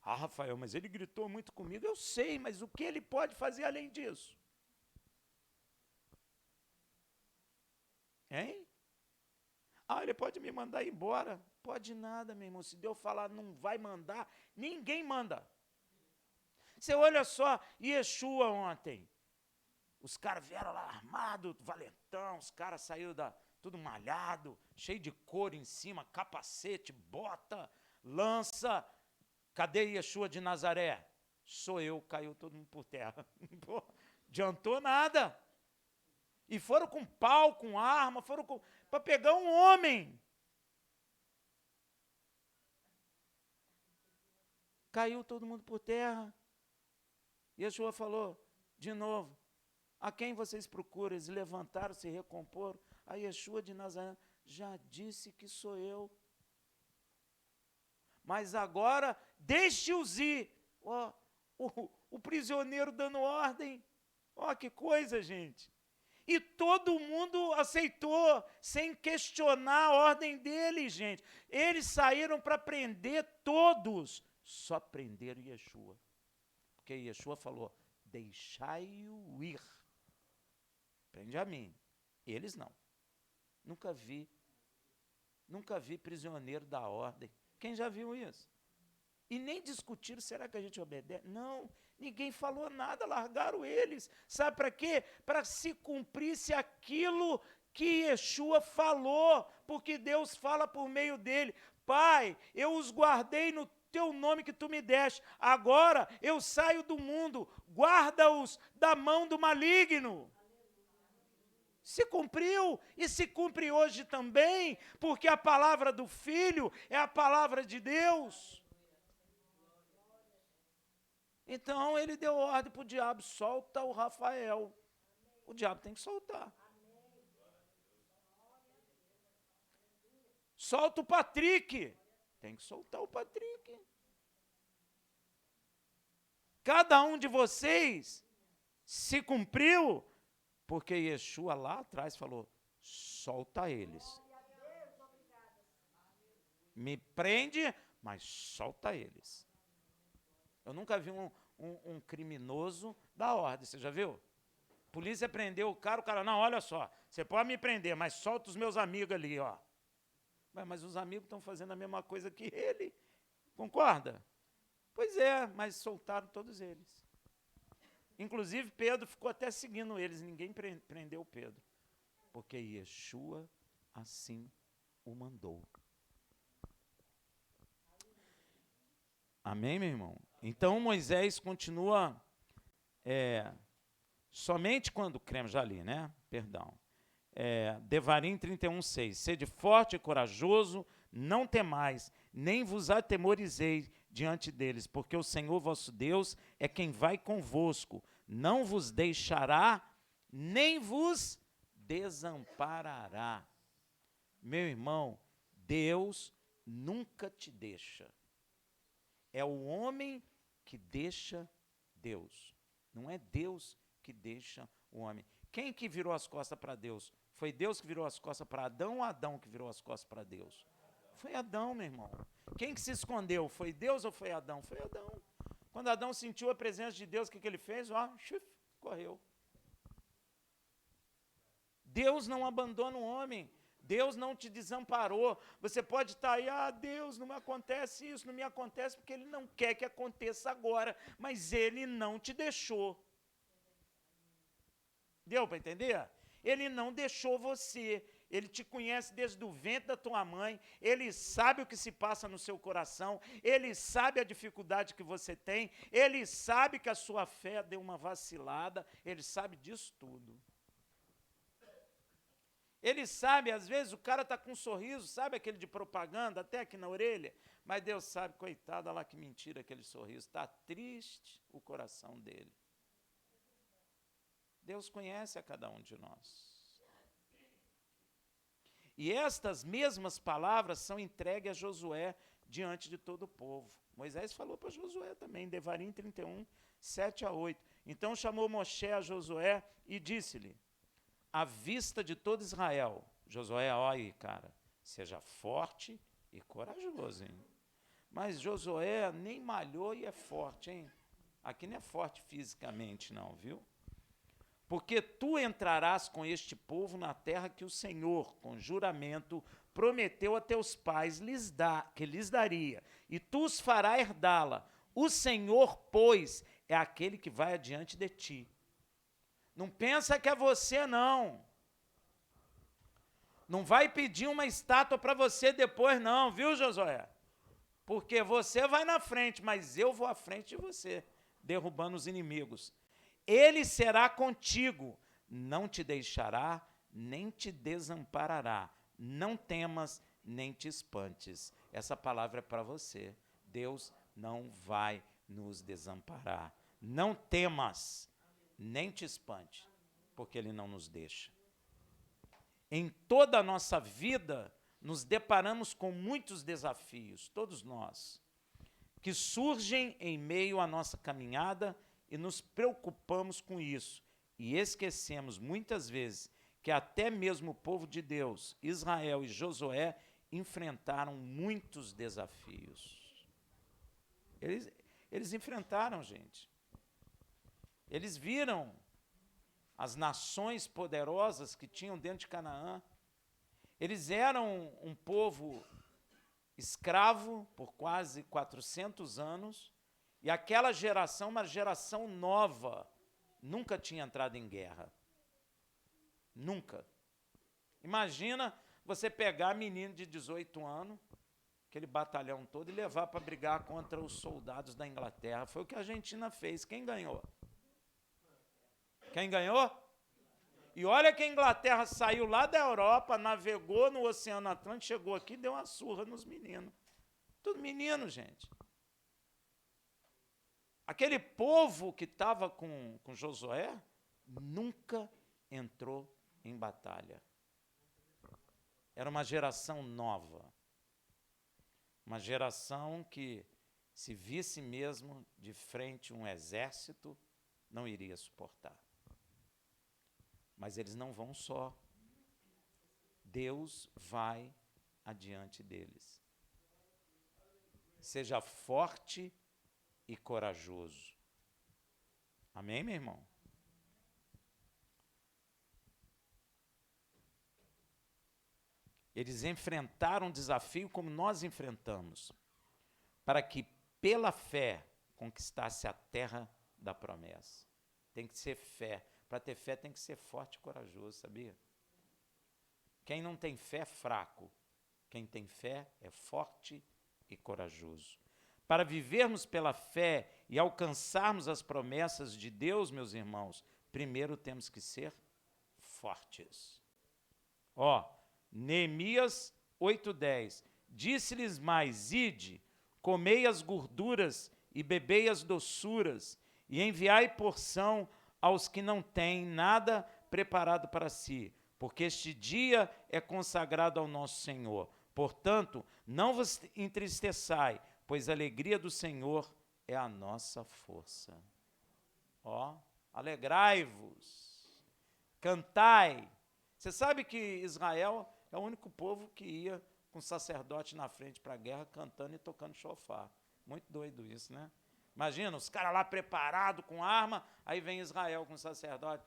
Ah, Rafael, mas ele gritou muito comigo. Eu sei, mas o que ele pode fazer além disso? Hein? Ah, ele pode me mandar embora. Pode nada, meu irmão. Se Deus falar não vai mandar, ninguém manda. Você olha só, Yeshua ontem. Os caras vieram lá armados, valentão, os caras saíram tudo malhado, cheio de couro em cima, capacete, bota, lança. Cadê Yeshua de Nazaré? Sou eu, caiu todo mundo por terra. Pô, adiantou nada. E foram com pau, com arma, foram para pegar um homem. Caiu todo mundo por terra. Yeshua falou, de novo, a quem vocês procuram? Eles levantaram, se recomporam. A Yeshua de Nazaré já disse que sou eu. Mas agora, deixe-os ir. Ó, o prisioneiro dando ordem. Ó, que coisa, gente. E todo mundo aceitou, sem questionar a ordem deles, gente. Eles saíram para prender todos. Só prenderam Yeshua. Porque Yeshua falou, deixai-o ir. Prende a mim. Eles não. Nunca vi prisioneiro da ordem. Quem já viu isso? E nem discutiram, será que a gente obedece? Não, ninguém falou nada, largaram eles. Sabe para quê? Para se cumprisse aquilo que Yeshua falou, porque Deus fala por meio dele. Pai, eu os guardei no teu nome que tu me deste. Agora eu saio do mundo, guarda-os da mão do maligno. Se cumpriu e se cumpre hoje também, porque a palavra do Filho é a palavra de Deus. Então ele deu ordem para o diabo, solta o Rafael. O diabo tem que soltar. Solta o Patrick. Tem que soltar o Patrick. Cada um de vocês se cumpriu, porque Yeshua lá atrás falou, solta eles. Me prende, mas solta eles. Eu nunca vi um criminoso da ordem, você já viu? A polícia prendeu o cara, não, olha só, você pode me prender, mas solta os meus amigos ali, ó. Mas os amigos estão fazendo a mesma coisa que ele, concorda? Pois é, mas soltaram todos eles. Inclusive, Pedro ficou até seguindo eles, ninguém prendeu Pedro, porque Yeshua assim o mandou. Amém, meu irmão? Então, Moisés continua, somente quando cremos, já li, né? Perdão. Devarim 31:6. Sede forte e corajoso, não temais, nem vos atemorizeis diante deles, porque o Senhor vosso Deus é quem vai convosco, não vos deixará nem vos desamparará. Meu irmão, Deus nunca te deixa. É o homem que deixa Deus. Não é Deus que deixa o homem. Quem que virou as costas para Deus? Foi Deus que virou as costas para Adão ou Adão que virou as costas para Deus? Foi Adão, meu irmão. Quem que se escondeu? Foi Deus ou foi Adão? Foi Adão. Quando Adão sentiu a presença de Deus, o que ele fez? Correu. Deus não abandona o homem. Deus não te desamparou. Você pode estar aí, Deus, não me acontece isso, não me acontece, porque Ele não quer que aconteça agora, mas Ele não te deixou. Deu para entender? Ele não deixou você. Ele te conhece desde o ventre da tua mãe, Ele sabe o que se passa no seu coração, Ele sabe a dificuldade que você tem, Ele sabe que a sua fé deu uma vacilada, Ele sabe disso tudo. Ele sabe, às vezes o cara está com um sorriso, sabe aquele de propaganda, até aqui na orelha, mas Deus sabe, coitado, olha lá que mentira aquele sorriso, está triste o coração dele. Deus conhece a cada um de nós. E estas mesmas palavras são entregues a Josué diante de todo o povo. Moisés falou para Josué também, Devarim 31, 7-8. Então chamou Moshe a Josué e disse-lhe, à vista de todo Israel, Josué, olha aí, cara, seja forte e corajoso, hein? Mas Josué nem malhou e é forte, hein? Aqui não é forte fisicamente, não, viu? Porque tu entrarás com este povo na terra que o Senhor, com juramento, prometeu a teus pais que lhes daria, e tu os farás herdá-la. O Senhor, pois, é aquele que vai adiante de ti. Não pensa que é você, não. Não vai pedir uma estátua para você depois, não, viu, Josué? Porque você vai na frente, mas eu vou à frente de você, derrubando os inimigos. Ele será contigo, não te deixará, nem te desamparará. Não temas, nem te espantes. Essa palavra é para você. Deus não vai nos desamparar. Não temas, nem te espante, porque Ele não nos deixa. Em toda a nossa vida, nos deparamos com muitos desafios, todos nós, que surgem em meio à nossa caminhada e nos preocupamos com isso. E esquecemos muitas vezes que até mesmo o povo de Deus, Israel e Josué, enfrentaram muitos desafios. Eles enfrentaram, gente. Eles viram as nações poderosas que tinham dentro de Canaã. Eles eram um povo escravo por quase 400 anos, e aquela geração, uma geração nova, nunca tinha entrado em guerra. Nunca. Imagina você pegar menino de 18 anos, aquele batalhão todo, e levar para brigar contra os soldados da Inglaterra. Foi o que a Argentina fez. Quem ganhou? Quem ganhou? E olha que a Inglaterra saiu lá da Europa, navegou no Oceano Atlântico, chegou aqui e deu uma surra nos meninos. Tudo menino, gente. Aquele povo que estava com Josué nunca entrou em batalha. Era uma geração nova. Uma geração que, se visse mesmo de frente um exército, não iria suportar. Mas eles não vão só. Deus vai adiante deles. Seja forte e corajoso. Amém, meu irmão? Eles enfrentaram um desafio como nós enfrentamos, para que pela fé conquistasse a terra da promessa. Tem que ser fé. Para ter fé tem que ser forte e corajoso, sabia? Quem não tem fé é fraco. Quem tem fé é forte e corajoso. Para vivermos pela fé e alcançarmos as promessas de Deus, meus irmãos, primeiro temos que ser fortes. Neemias 8:10. Disse-lhes mais, ide, comei as gorduras e bebei as doçuras, e enviai porção aos que não têm nada, preparado para si, porque este dia é consagrado ao nosso Senhor. Portanto, não vos entristeçai, pois a alegria do Senhor é a nossa força. Ó, alegrai-vos, cantai. Você sabe que Israel é o único povo que ia com sacerdote na frente para a guerra, cantando e tocando chofar. Muito doido isso, né? Imagina, os caras lá preparados com arma, aí vem Israel com o sacerdote,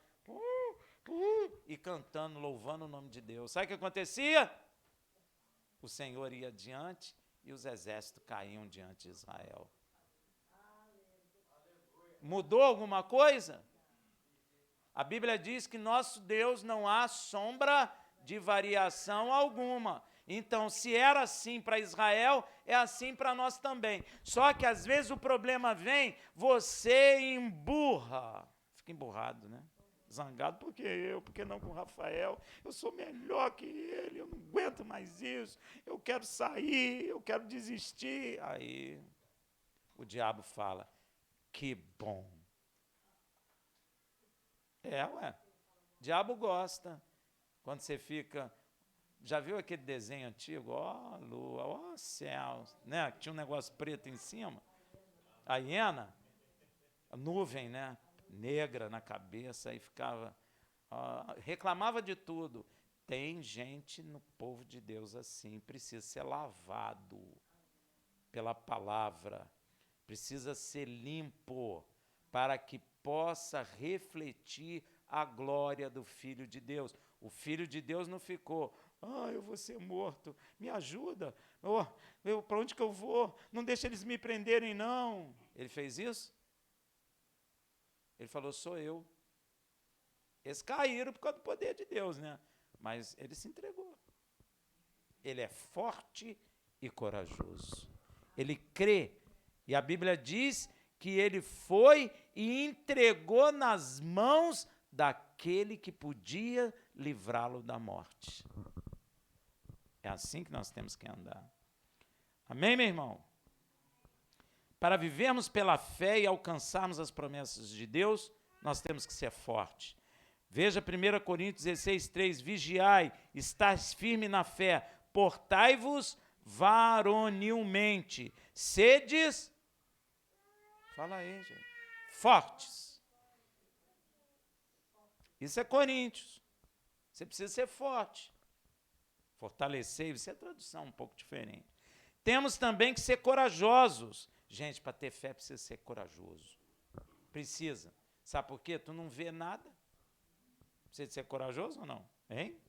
e cantando, louvando o nome de Deus. Sabe o que acontecia? O Senhor ia adiante e os exércitos caíam diante de Israel. Mudou alguma coisa? A Bíblia diz que nosso Deus não há sombra de variação alguma. Então, se era assim para Israel, é assim para nós também. Só que às vezes o problema vem, você emburra. Fica emburrado, né? Zangado, porque não com o Rafael? Eu sou melhor que ele, eu não aguento mais isso, eu quero sair, eu quero desistir. Aí o diabo fala, que bom. Ué, o diabo gosta. Quando você fica... Já viu aquele desenho antigo? Ó, lua, ó, céu, né? Tinha um negócio preto em cima. A hiena, a nuvem, né? Negra na cabeça, aí ficava... reclamava de tudo. Tem gente no povo de Deus assim, precisa ser lavado pela palavra, precisa ser limpo, para que possa refletir a glória do Filho de Deus. O Filho de Deus não ficou... eu vou ser morto, me ajuda, para onde que eu vou? Não deixa eles me prenderem, não. Ele fez isso? Ele falou, sou eu. Eles caíram por causa do poder de Deus, né? Mas ele se entregou. Ele é forte e corajoso. Ele crê. E a Bíblia diz que ele foi e entregou nas mãos daquele que podia livrá-lo da morte. É assim que nós temos que andar. Amém, meu irmão? Para vivermos pela fé e alcançarmos as promessas de Deus, nós temos que ser fortes. Veja 1 Coríntios 16, 3, vigiai, estáis firme na fé, portai-vos varonilmente, sedes, fala aí, gente, fortes. Isso é Coríntios. Você precisa ser forte. Fortalecer, isso é tradução um pouco diferente. Temos também que ser corajosos. Gente, para ter fé precisa ser corajoso. Precisa. Sabe por quê? Tu não vê nada. Precisa ser corajoso ou não? Hein?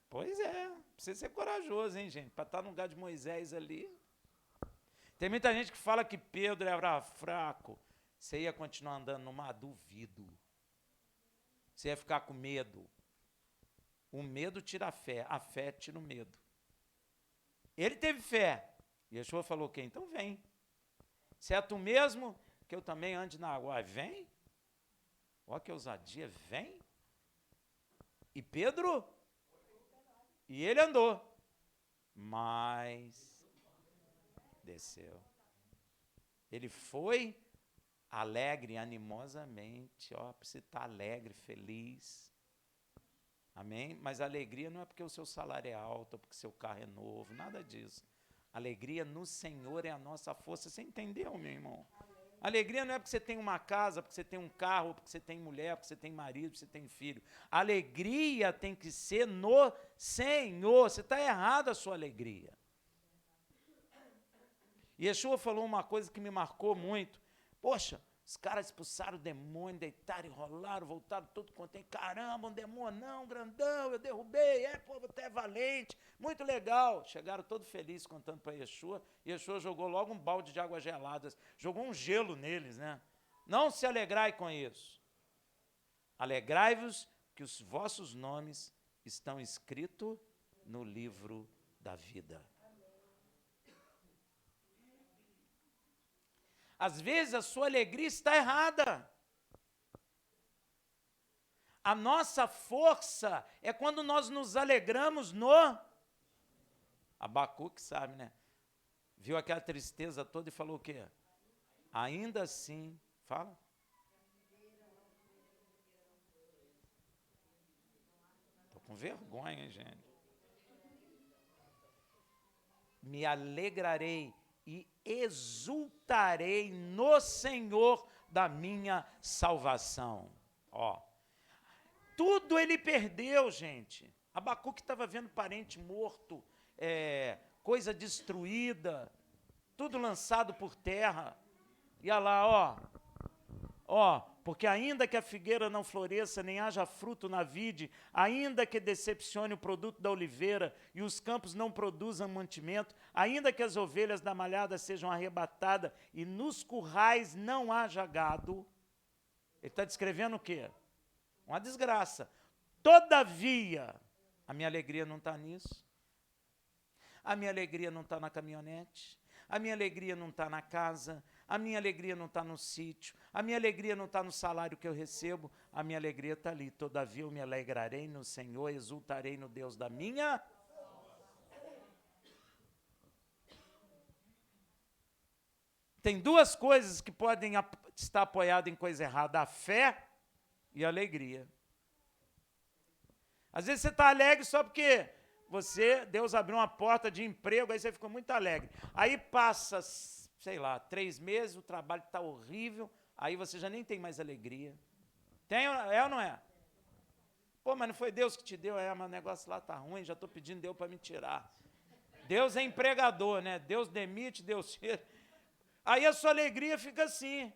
Pois é. Precisa ser corajoso, hein, gente? Para estar no lugar de Moisés ali. Tem muita gente que fala que Pedro era fraco. Você ia continuar andando no mar? Duvido. Você ia ficar com medo. O medo tira a fé tira o medo. Ele teve fé. Yeshua falou o quê? Então vem. Se é tu mesmo, que eu também ande na água. Vem. Olha que ousadia, vem. E Pedro? E ele andou. Mas desceu. Ele foi alegre, animosamente, para você estar alegre, feliz. Amém? Mas a alegria não é porque o seu salário é alto, ou porque o seu carro é novo, nada disso. Alegria no Senhor é a nossa força. Você entendeu, meu irmão? Alegria não é porque você tem uma casa, porque você tem um carro, porque você tem mulher, porque você tem marido, porque você tem filho. Alegria tem que ser no Senhor. Você está errado a sua alegria. Yeshua falou uma coisa que me marcou muito. Poxa, os caras expulsaram o demônio, deitaram, enrolaram, voltaram todo contente. Caramba, um demônio não, grandão, eu derrubei, povo até valente, muito legal. Chegaram todos felizes contando para Yeshua. Yeshua jogou logo um balde de água gelada, jogou um gelo neles, né? Não se alegrai com isso. Alegrai-vos que os vossos nomes estão escritos no livro da vida. Às vezes a sua alegria está errada. A nossa força é quando nós nos alegramos no... Abacuque sabe, né? Viu aquela tristeza toda e falou o quê? Ainda assim, fala. Com vergonha, hein, gente? Me alegrarei e exultarei no Senhor da minha salvação. Ó, tudo ele perdeu, gente. Abacuque estava vendo parente morto, coisa destruída, tudo lançado por terra. E olha lá, porque ainda que a figueira não floresça, nem haja fruto na vide, ainda que decepcione o produto da oliveira e os campos não produzam mantimento, ainda que as ovelhas da malhada sejam arrebatadas e nos currais não haja gado, ele está descrevendo o quê? Uma desgraça. Todavia, a minha alegria não está nisso. A minha alegria não está na caminhonete. A minha alegria não está na casa. A minha alegria não está no sítio. A minha alegria não está no salário que eu recebo. A minha alegria está ali. Todavia eu me alegrarei no Senhor, exultarei no Deus da minha. Tem duas coisas que podem estar apoiadas em coisa errada: a fé e a alegria. Às vezes você está alegre só porque Deus abriu uma porta de emprego, aí você ficou muito alegre. Aí passa, sei lá, 3 meses, o trabalho está horrível, aí você já nem tem mais alegria. Tem, é ou não é? Pô, mas não foi Deus que te deu, mas o negócio lá está ruim, já estou pedindo Deus para me tirar. Deus é empregador, né? Deus demite, Deus tira. Aí a sua alegria fica assim.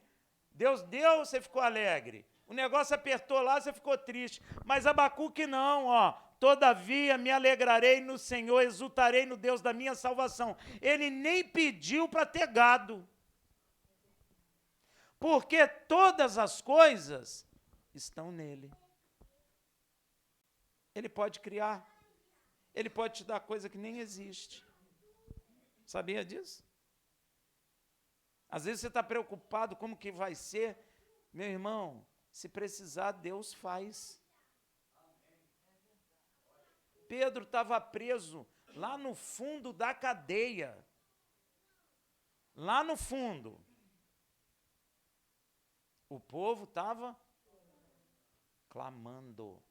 Deus deu, você ficou alegre. O negócio apertou lá, você ficou triste. Mas Abacuque não, Todavia me alegrarei no Senhor, exultarei no Deus da minha salvação. Ele nem pediu para ter gado. Porque todas as coisas estão nele. Ele pode criar. Ele pode te dar coisa que nem existe. Sabia disso? Às vezes você está preocupado como que vai ser. Meu irmão, se precisar, Deus faz. Pedro estava preso lá no fundo da cadeia. Lá no fundo. O povo estava clamando.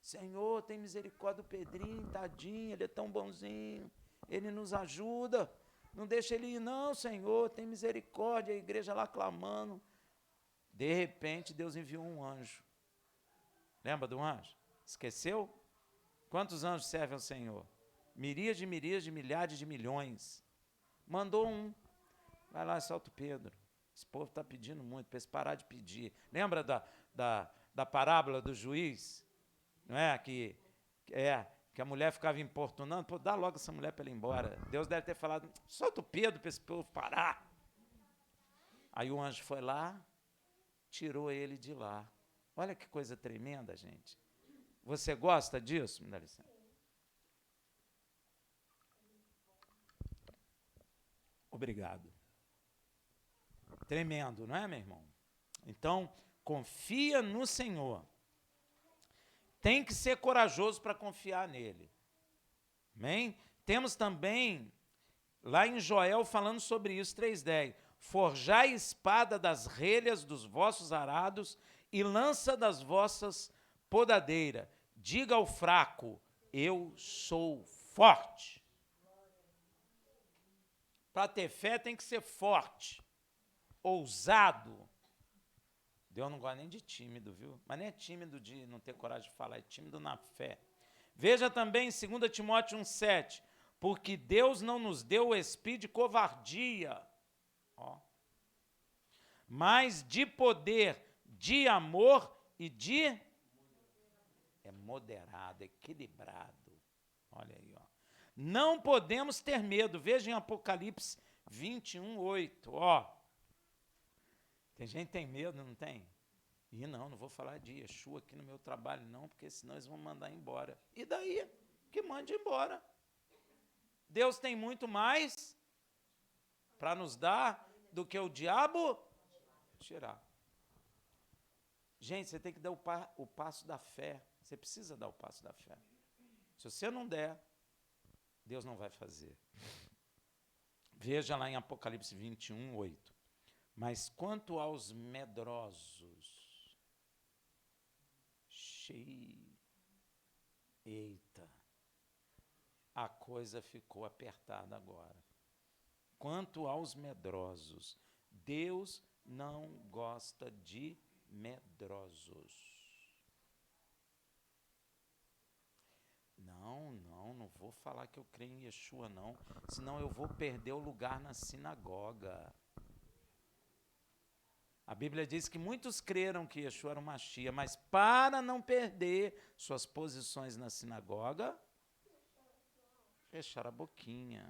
Senhor, tem misericórdia do Pedrinho, tadinho, ele é tão bonzinho. Ele nos ajuda. Não deixa ele ir, não, Senhor, tem misericórdia. A igreja lá clamando. De repente, Deus enviou um anjo. Lembra do anjo? Esqueceu? Quantos anjos servem ao Senhor? Miríades, milhares de milhões. Mandou um. Vai lá e solta o Pedro. Esse povo está pedindo muito, para eles parar de pedir. Lembra da parábola do juiz? Não é? Que a mulher ficava importunando. Pô, dá logo essa mulher para ela ir embora. Deus deve ter falado, solta o Pedro para esse povo parar. Aí o anjo foi lá, tirou ele de lá. Olha que coisa tremenda, gente. Você gosta disso? Me dá licença. Obrigado. Tremendo, não é, meu irmão? Então, confia no Senhor. Tem que ser corajoso para confiar nele. Amém? Temos também, lá em Joel, falando sobre isso, 3:10. Forjai espada das relhas dos vossos arados e lança das vossas podadeiras. Diga ao fraco, eu sou forte. Para ter fé tem que ser forte, ousado. Deus não gosta nem de tímido, viu? Mas nem é tímido de não ter coragem de falar, é tímido na fé. Veja também em 2 Timóteo 1,7, porque Deus não nos deu o espírito de covardia, mas de poder, de amor e de... É moderado, equilibrado. Olha aí, Não podemos ter medo. Veja em Apocalipse 21:8, Tem gente que tem medo, não tem? E não vou falar de Yeshua aqui no meu trabalho, não, porque senão eles vão mandar embora. E daí? Que mande embora. Deus tem muito mais para nos dar do que o diabo tirar. Gente, você tem que dar o passo da fé. Você precisa dar o passo da fé. Se você não der, Deus não vai fazer. Veja lá em Apocalipse 21:8. Mas quanto aos medrosos, Eita, a coisa ficou apertada agora. Quanto aos medrosos, Deus não gosta de medrosos. Não vou falar que eu creio em Yeshua, não, senão eu vou perder o lugar na sinagoga. A Bíblia diz que muitos creram que Yeshua era o Mashiach, mas para não perder suas posições na sinagoga, fecharam a boquinha.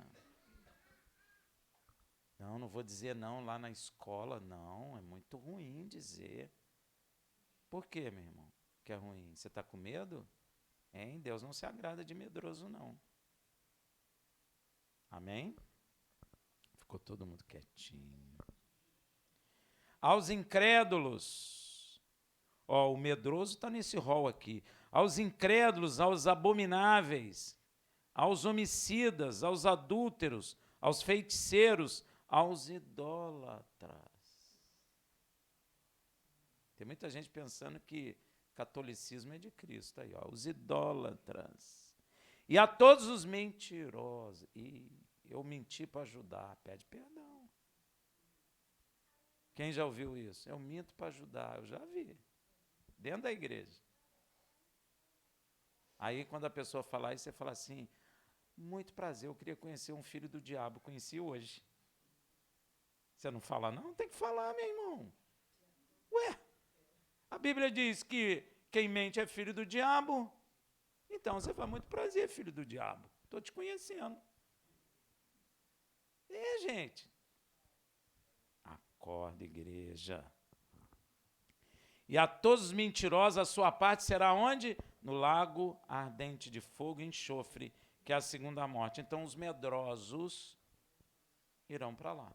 Não vou dizer não lá na escola, não, é muito ruim dizer. Por quê, meu irmão, que é ruim? Você está com medo? Hein? Deus não se agrada de medroso, não. Amém? Ficou todo mundo quietinho. Aos incrédulos, o medroso está nesse rol aqui. Aos incrédulos, aos abomináveis, aos homicidas, aos adúlteros, aos feiticeiros, aos idólatras. Tem muita gente pensando que catolicismo é de Cristo, aí, ó, os idólatras. E a todos os mentirosos. E eu menti para ajudar, pede perdão. Quem já ouviu isso? Eu minto para ajudar, eu já vi. Dentro da igreja. Aí quando a pessoa falar isso, você fala assim, muito prazer, eu queria conhecer um filho do diabo, conheci hoje. Você não fala, não? Tem que falar, meu irmão. Ué, a Bíblia diz que quem mente é filho do diabo. Então você fala, muito prazer, filho do diabo. Estou te conhecendo. Gente. Acorda, igreja. E a todos os mentirosos, a sua parte será onde? No lago ardente de fogo e enxofre, que é a segunda morte. Então os medrosos irão para lá.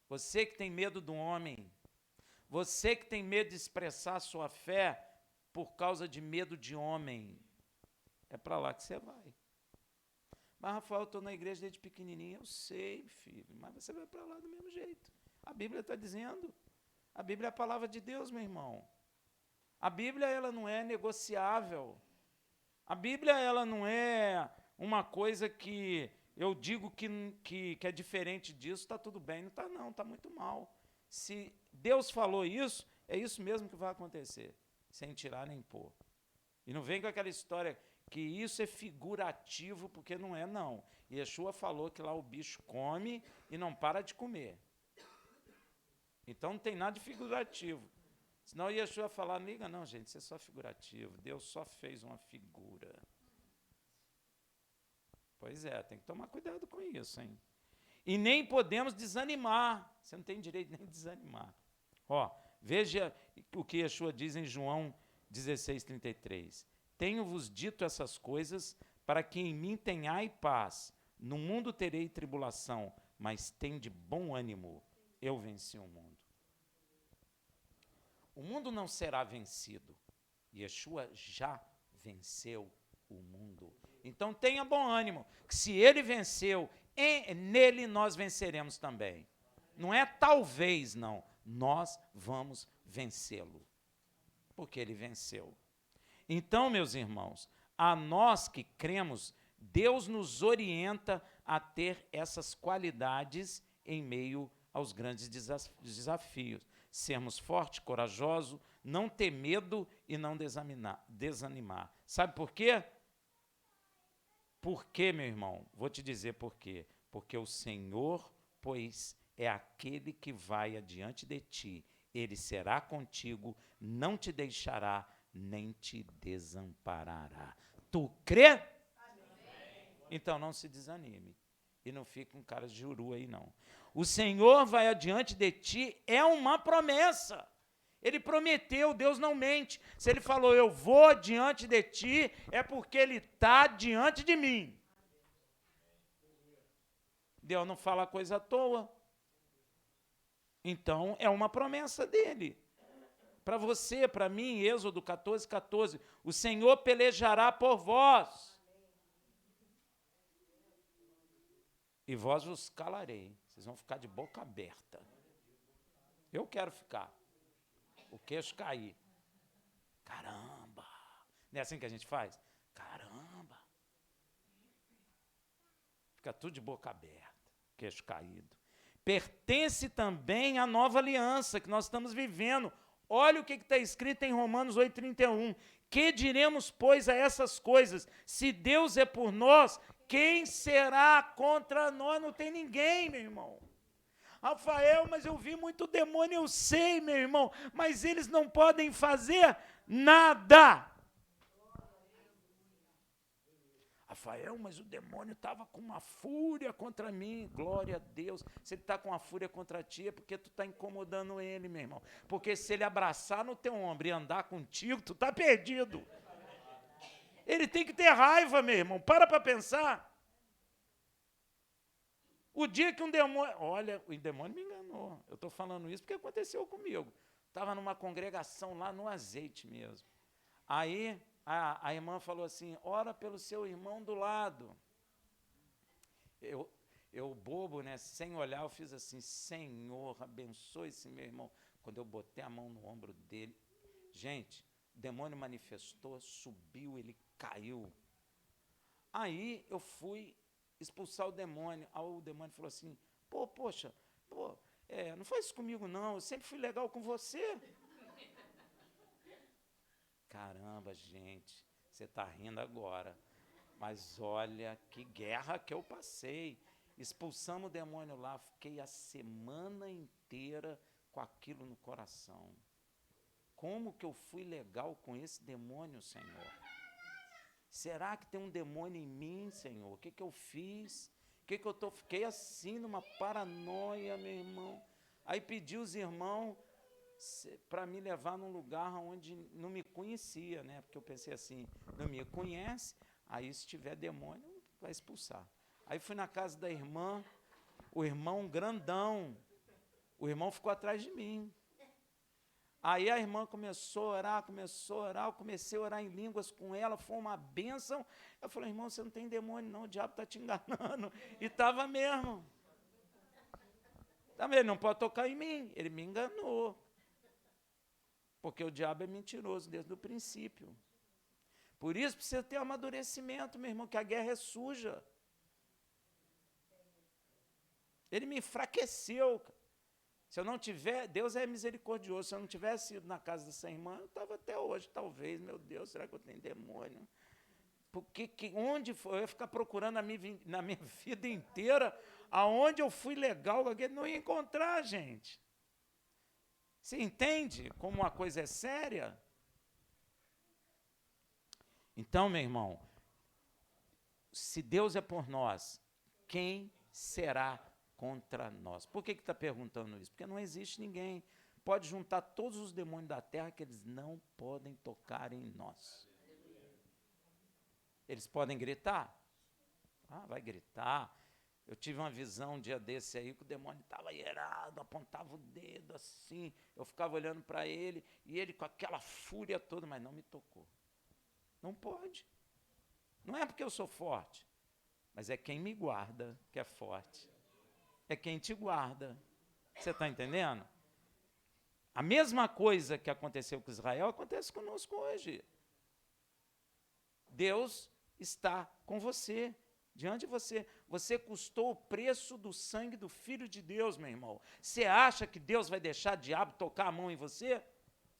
Você que tem medo do homem, você que tem medo de expressar a sua fé por causa de medo de homem, é para lá que você vai. Mas, Rafael, eu estou na igreja desde pequenininho. Eu sei, filho, mas você vai para lá do mesmo jeito. A Bíblia está dizendo. A Bíblia é a palavra de Deus, meu irmão. A Bíblia, ela não é negociável. A Bíblia, ela não é uma coisa que eu digo que é diferente disso, está tudo bem. Não está, não, está muito mal. Se Deus falou isso, é isso mesmo que vai acontecer, sem tirar nem pôr. E não vem com aquela história que isso é figurativo, porque não é, não. Yeshua falou que lá o bicho come e não para de comer. Então não tem nada de figurativo. Senão Yeshua falar, não liga não, gente, isso é só figurativo. Deus só fez uma figura. Pois é, tem que tomar cuidado com isso, hein? E nem podemos desanimar. Você não tem direito nem de desanimar. Veja o que Yeshua diz em João 16:33. Tenho-vos dito essas coisas para que em mim tenhai paz. No mundo terei tribulação, mas tende bom ânimo. Eu venci o mundo. O mundo não será vencido. Yeshua já venceu o mundo. Então tenha bom ânimo, que se ele venceu, nele nós venceremos também. Não é talvez, não. Nós vamos vencê-lo, porque ele venceu. Então, meus irmãos, a nós que cremos, Deus nos orienta a ter essas qualidades em meio aos grandes desafios. Sermos fortes, corajosos, não ter medo e não desanimar. Sabe por quê? Por quê, meu irmão? Vou te dizer por quê. Porque o Senhor, pois, é aquele que vai adiante de ti. Ele será contigo, não te deixará, nem te desamparará. Tu crê? Amém. Então não se desanime. E não fique com cara de juru aí, não. O Senhor vai adiante de ti, é uma promessa. Ele prometeu, Deus não mente. Se ele falou, eu vou diante de ti, é porque ele está diante de mim. Deus não fala coisa à toa. Então, é uma promessa dele. Para você, para mim, Êxodo 14:14, o Senhor pelejará por vós. E vós vos calarei. Vocês vão ficar de boca aberta. Eu quero ficar. O queixo cair. Caramba! Não é assim que a gente faz? Caramba! Fica tudo de boca aberta, queixo caído. Pertence também à nova aliança que nós estamos vivendo. Olha o que está escrito em Romanos 8,31. Que diremos, pois, a essas coisas? Se Deus é por nós, quem será contra nós? Não tem ninguém, meu irmão. Rafael, mas eu vi muito demônio, eu sei, meu irmão, mas eles não podem fazer nada. Rafael, mas o demônio estava com uma fúria contra mim. Glória a Deus. Se ele está com uma fúria contra ti, é porque tu está incomodando ele, meu irmão. Porque se ele abraçar no teu ombro e andar contigo, tu está perdido. Ele tem que ter raiva, meu irmão. Para pensar. O dia que um demônio... Olha, o demônio me enganou. Eu estou falando isso porque aconteceu comigo. Estava numa congregação lá no Azeite mesmo. Aí... A irmã falou assim, ora pelo seu irmão do lado. Eu bobo, né, sem olhar, eu fiz assim, Senhor, abençoe esse meu irmão. Quando eu botei a mão no ombro dele, gente, o demônio manifestou, subiu, ele caiu. Aí eu fui expulsar o demônio. Aí o demônio falou assim, poxa, não faz isso comigo não, eu sempre fui legal com você. Caramba, gente, você está rindo agora, mas olha que guerra que eu passei. Expulsamos o demônio lá, fiquei a semana inteira com aquilo no coração. Como que eu fui legal com esse demônio, Senhor? Será que tem um demônio em mim, Senhor? O que eu fiz? Fiquei assim numa paranoia, meu irmão. Aí pedi os irmãos para me levar num lugar onde não me conhecia, né? Porque eu pensei assim, não me conhece, aí se tiver demônio, vai expulsar. Aí fui na casa da irmã, o irmão grandão, o irmão ficou atrás de mim. Aí a irmã começou a orar, eu comecei a orar em línguas com ela, foi uma bênção. Eu falei, irmão, você não tem demônio não, o diabo está te enganando. E estava mesmo. Ele não pode tocar em mim, ele me enganou. Porque o diabo é mentiroso desde o princípio. Por isso precisa ter amadurecimento, meu irmão, que a guerra é suja. Ele me enfraqueceu. Se eu não tiver, Deus é misericordioso, se eu não tivesse ido na casa dessa irmã, eu estava até hoje, talvez, meu Deus, será que eu tenho demônio? Porque onde foi? Eu ia ficar procurando na minha vida inteira, aonde eu fui legal, não ia encontrar, gente. Você entende como uma coisa é séria? Então, meu irmão, se Deus é por nós, quem será contra nós? Por que está perguntando isso? Porque não existe ninguém. Pode juntar todos os demônios da terra que eles não podem tocar em nós. Eles podem gritar? Vai gritar. Eu tive uma visão um dia desse aí, que o demônio estava irado, apontava o dedo assim, eu ficava olhando para ele, e ele com aquela fúria toda, mas não me tocou. Não pode. Não é porque eu sou forte, mas é quem me guarda que é forte. É quem te guarda. Você está entendendo? A mesma coisa que aconteceu com Israel, acontece conosco hoje. Deus está com você. Diante de você, você custou o preço do sangue do Filho de Deus, meu irmão. Você acha que Deus vai deixar o diabo tocar a mão em você?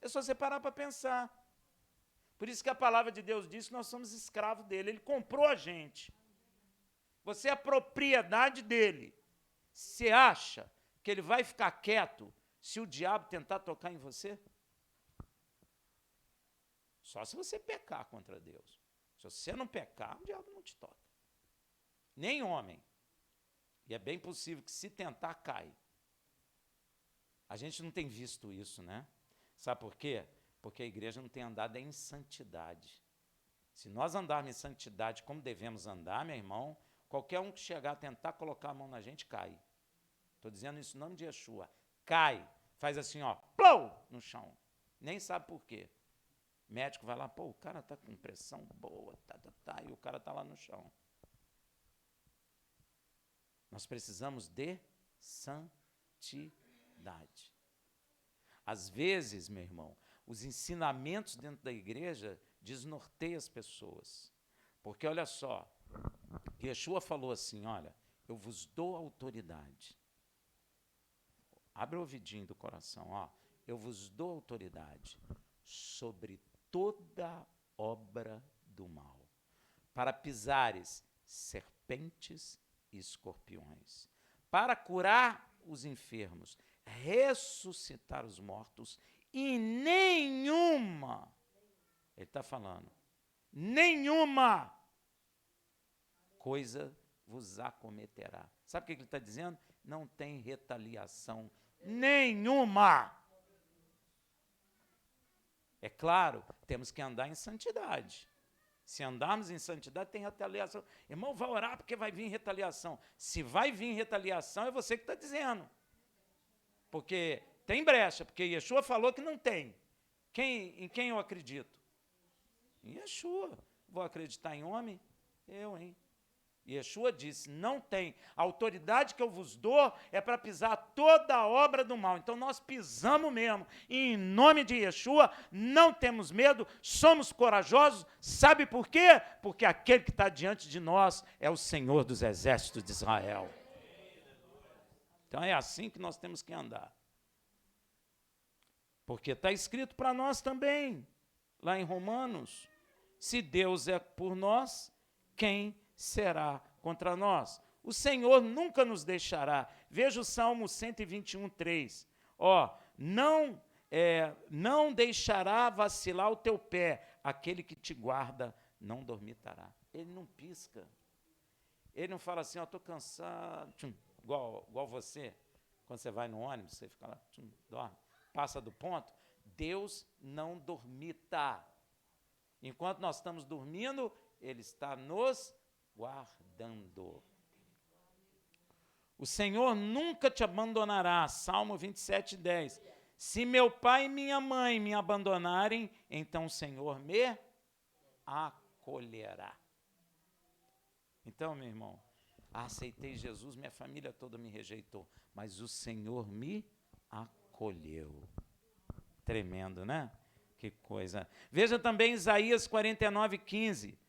É só você parar para pensar. Por isso que a palavra de Deus diz que nós somos escravos dele. Ele comprou a gente. Você é a propriedade dele. Você acha que ele vai ficar quieto se o diabo tentar tocar em você? Só se você pecar contra Deus. Se você não pecar, o diabo não te toca. Nem homem. E é bem possível que se tentar, cai. A gente não tem visto isso, né? Sabe por quê? Porque a igreja não tem andado em santidade. Se nós andarmos em santidade como devemos andar, meu irmão, qualquer um que chegar a tentar colocar a mão na gente, cai. Estou dizendo isso em nome de Yeshua. Cai. Faz assim, ó, plou, no chão. Nem sabe por quê. O médico vai lá, o cara está com pressão boa, e o cara está lá no chão. Nós precisamos de santidade. Às vezes, meu irmão, os ensinamentos dentro da igreja desnorteiam as pessoas. Porque, olha só, Yeshua falou assim, olha, eu vos dou autoridade. Abre o ouvidinho do coração, ó. Eu vos dou autoridade sobre toda obra do mal, para pisares serpentes e escorpiões, para curar os enfermos, ressuscitar os mortos, e nenhuma, ele está falando, nenhuma coisa vos acometerá. Sabe o que ele está dizendo? Não tem retaliação nenhuma. É claro, temos que andar em santidade. Se andarmos em santidade, tem retaliação. Irmão, vai orar porque vai vir retaliação. Se vai vir retaliação, é você que está dizendo. Porque tem brecha, porque Yeshua falou que não tem. Em quem eu acredito? Em Yeshua. Vou acreditar em homem? Eu, hein? Yeshua disse, não tem. A autoridade que eu vos dou é para pisar toda a obra do mal. Então nós pisamos mesmo. E em nome de Yeshua, não temos medo, somos corajosos. Sabe por quê? Porque aquele que está diante de nós é o Senhor dos exércitos de Israel. Então é assim que nós temos que andar. Porque está escrito para nós também, lá em Romanos, se Deus é por nós, quem será contra nós? O Senhor nunca nos deixará. Veja o Salmo 121, 3. Ó, não deixará vacilar o teu pé, aquele que te guarda não dormitará. Ele não pisca. Ele não fala assim, ó, estou cansado, igual você, quando você vai no ônibus, você fica lá, dorme, passa do ponto. Deus não dormita. Enquanto nós estamos dormindo, Ele está nos guardando. O Senhor nunca te abandonará. Salmo 27, 10. Se meu pai e minha mãe me abandonarem, então o Senhor me acolherá. Então, meu irmão, aceitei Jesus, minha família toda me rejeitou, mas o Senhor me acolheu. Tremendo, né? Que coisa. Veja também Isaías 49, 15.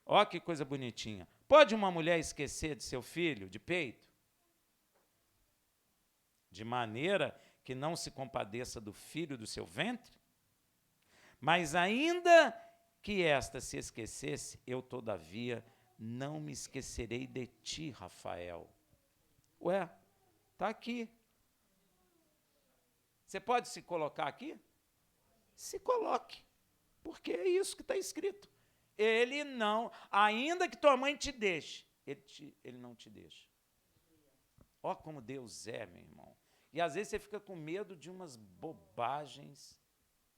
Ó, que coisa bonitinha. Pode uma mulher esquecer de seu filho de peito? De maneira que não se compadeça do filho do seu ventre? Mas ainda que esta se esquecesse, eu, todavia, não me esquecerei de ti, Rafael. Ué, está aqui. Você pode se colocar aqui? Se coloque, porque é isso que está escrito. Ele não, ainda que tua mãe te deixe, ele não te deixa. Ó como Deus é, meu irmão. E às vezes você fica com medo de umas bobagens,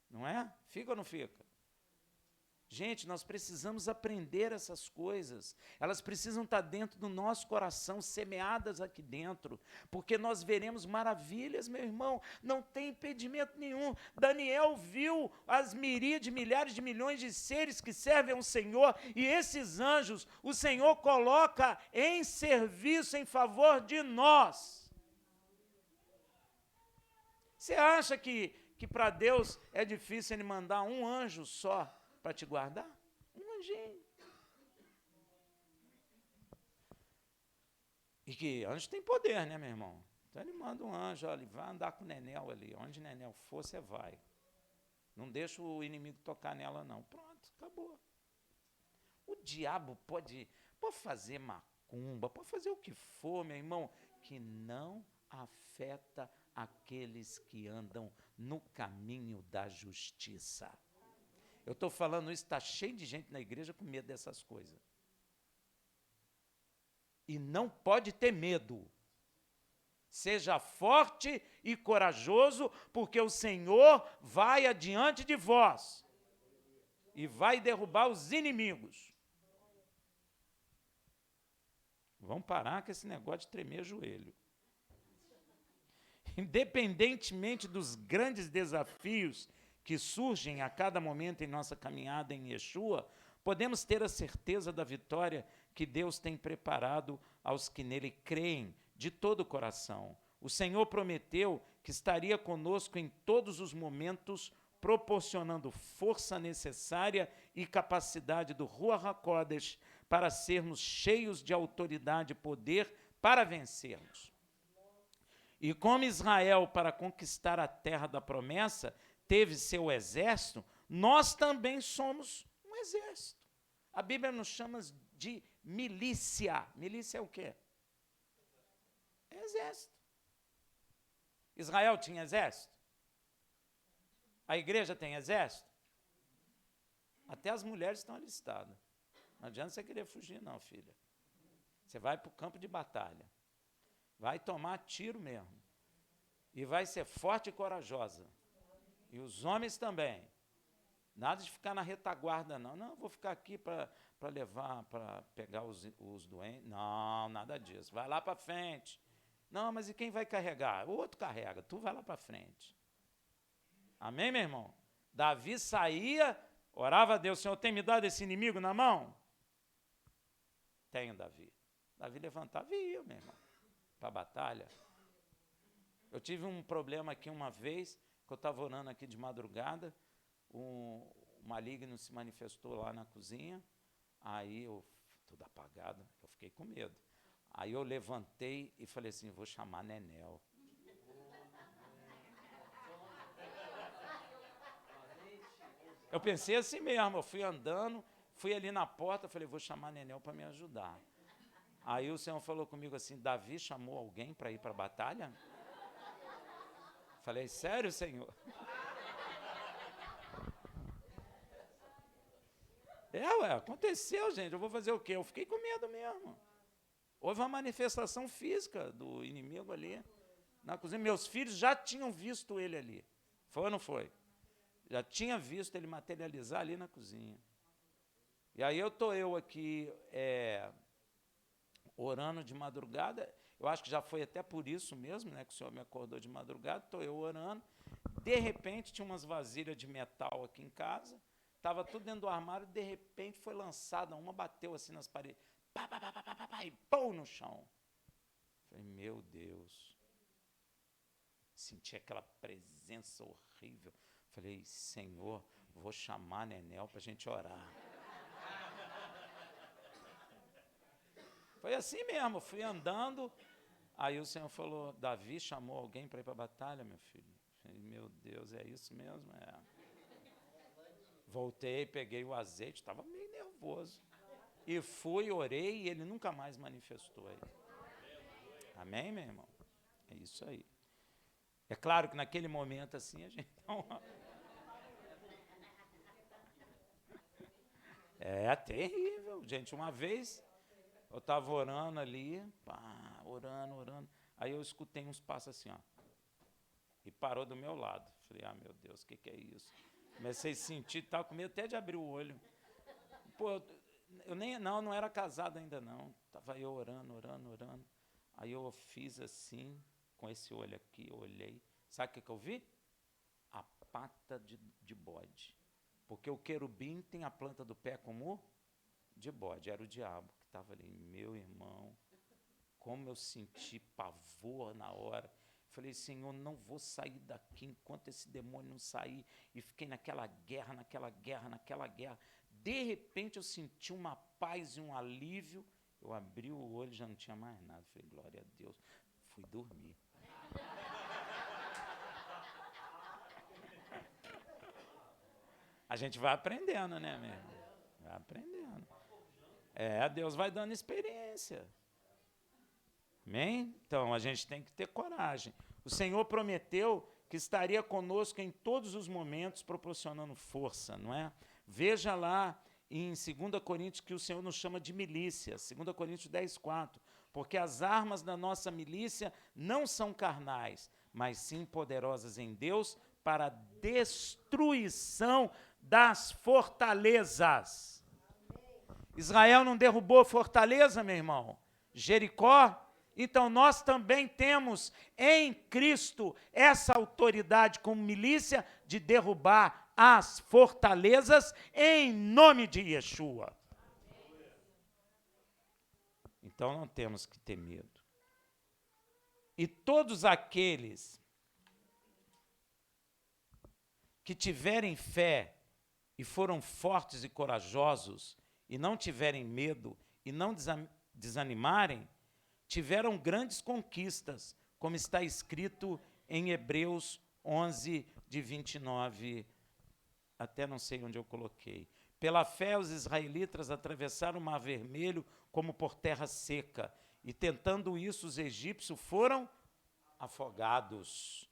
não é? Fica ou não fica? Gente, nós precisamos aprender essas coisas. Elas precisam estar dentro do nosso coração, semeadas aqui dentro, porque nós veremos maravilhas, meu irmão. Não tem impedimento nenhum. Daniel viu as miríades, milhares de milhões de seres que servem ao Senhor, e esses anjos, o Senhor coloca em serviço em favor de nós. Você acha que para Deus é difícil Ele mandar um anjo só para te guardar? Um anjinho. E que anjo tem poder, né, meu irmão? Então ele manda um anjo, olha, vai andar com o Nenel ali. Onde o Nenel for, você vai. Não deixa o inimigo tocar nela, não. Pronto, acabou. O diabo pode fazer macumba, pode fazer o que for, meu irmão, que não afeta aqueles que andam no caminho da justiça. Eu estou falando isso, está cheio de gente na igreja com medo dessas coisas. E não pode ter medo. Seja forte e corajoso, porque o Senhor vai adiante de vós e vai derrubar os inimigos. Vamos parar com esse negócio de tremer joelho. Independentemente dos grandes desafios que surgem a cada momento em nossa caminhada em Yeshua, podemos ter a certeza da vitória que Deus tem preparado aos que nele creem de todo o coração. O Senhor prometeu que estaria conosco em todos os momentos proporcionando força necessária e capacidade do Ruach HaKodesh para sermos cheios de autoridade e poder para vencermos. E como Israel, para conquistar a terra da promessa, teve seu exército, nós também somos um exército. A Bíblia nos chama de milícia. Milícia é o quê? É exército. Israel tinha exército? A igreja tem exército? Até as mulheres estão alistadas. Não adianta você querer fugir, não, filha. Você vai para o campo de batalha. Vai tomar tiro mesmo. E vai ser forte e corajosa. E os homens também. Nada de ficar na retaguarda, não. Não, vou ficar aqui para levar, para pegar os doentes. Não, nada disso. Vai lá para frente. Não, mas e quem vai carregar? O outro carrega. Tu vai lá para frente. Amém, meu irmão? Davi saía, orava a Deus. Senhor, tem me dado esse inimigo na mão? Tenho, Davi. Davi levantava e ia, meu irmão, para a batalha. Eu tive um problema aqui uma vez, que eu estava orando aqui de madrugada, um maligno se manifestou lá na cozinha, aí eu, tudo apagado, eu fiquei com medo. Aí eu levantei e falei assim, vou chamar Nenel. Eu pensei assim mesmo, eu fui andando, fui ali na porta, falei, vou chamar Nenel para me ajudar. Aí o Senhor falou comigo assim, Davi chamou alguém para ir para a batalha? Falei, sério, Senhor? Aconteceu, gente, eu vou fazer o quê? Eu fiquei com medo mesmo. Houve uma manifestação física do inimigo ali na cozinha. Meus filhos já tinham visto ele ali. Foi ou não foi? Já tinha visto ele materializar ali na cozinha. E aí eu aqui orando de madrugada. Eu acho que já foi até por isso mesmo, né, que o Senhor me acordou de madrugada. Estou eu orando. De repente, tinha umas vasilhas de metal aqui em casa. Estava tudo dentro do armário. De repente, foi lançada uma, bateu assim nas paredes. Pá, pá, pá, pá, pá, pá, e pum, no chão. Falei, meu Deus. Senti aquela presença horrível. Falei, Senhor, vou chamar Nenel para a gente orar. Foi assim mesmo, fui andando. Aí o Senhor falou, Davi chamou alguém para ir para a batalha, meu filho. Falei, meu Deus, é isso mesmo? É. Voltei, peguei o azeite, estava meio nervoso. E fui, orei, e ele nunca mais manifestou aí. Amém, meu irmão? É isso aí. É claro que naquele momento assim, a gente não... É terrível, gente. Uma vez, eu estava orando ali, pá, orando. Aí eu escutei uns passos assim, ó. E parou do meu lado. Falei, meu Deus, o que é isso? Comecei a sentir, estava com medo até de abrir o olho. Pô, eu não era casado ainda não. Estava eu orando. Aí eu fiz assim, com esse olho aqui, eu olhei. Sabe o que eu vi? A pata de bode. Porque o querubim tem a planta do pé como de bode. Era o diabo que estava ali. Meu irmão, como eu senti pavor na hora. Falei, Senhor, não vou sair daqui enquanto esse demônio não sair. E fiquei naquela guerra. De repente eu senti uma paz e um alívio. Eu abri o olho e já não tinha mais nada. Falei, glória a Deus. Fui dormir. A gente vai aprendendo, né, meu irmão? Vai aprendendo. Deus vai dando experiência. Amém? Então, a gente tem que ter coragem. O Senhor prometeu que estaria conosco em todos os momentos, proporcionando força, não é? Veja lá em 2 Coríntios que o Senhor nos chama de milícia, 2 Coríntios 10:4, porque as armas da nossa milícia não são carnais, mas sim poderosas em Deus para a destruição das fortalezas. Israel não derrubou fortaleza, meu irmão? Jericó? Então nós também temos em Cristo essa autoridade como milícia de derrubar as fortalezas em nome de Yeshua. Então não temos que ter medo. E todos aqueles que tiverem fé e foram fortes e corajosos, e não tiverem medo e não desanimarem, tiveram grandes conquistas, como está escrito em Hebreus 11, de 29, até não sei onde eu coloquei. Pela fé, os israelitas atravessaram o Mar Vermelho como por terra seca, e tentando isso, os egípcios foram afogados.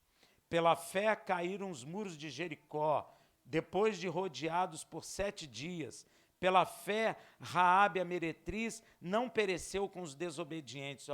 Pela fé, caíram os muros de Jericó, depois de rodeados por 7 dias. Pela fé, Raabe, a meretriz, não pereceu com os desobedientes.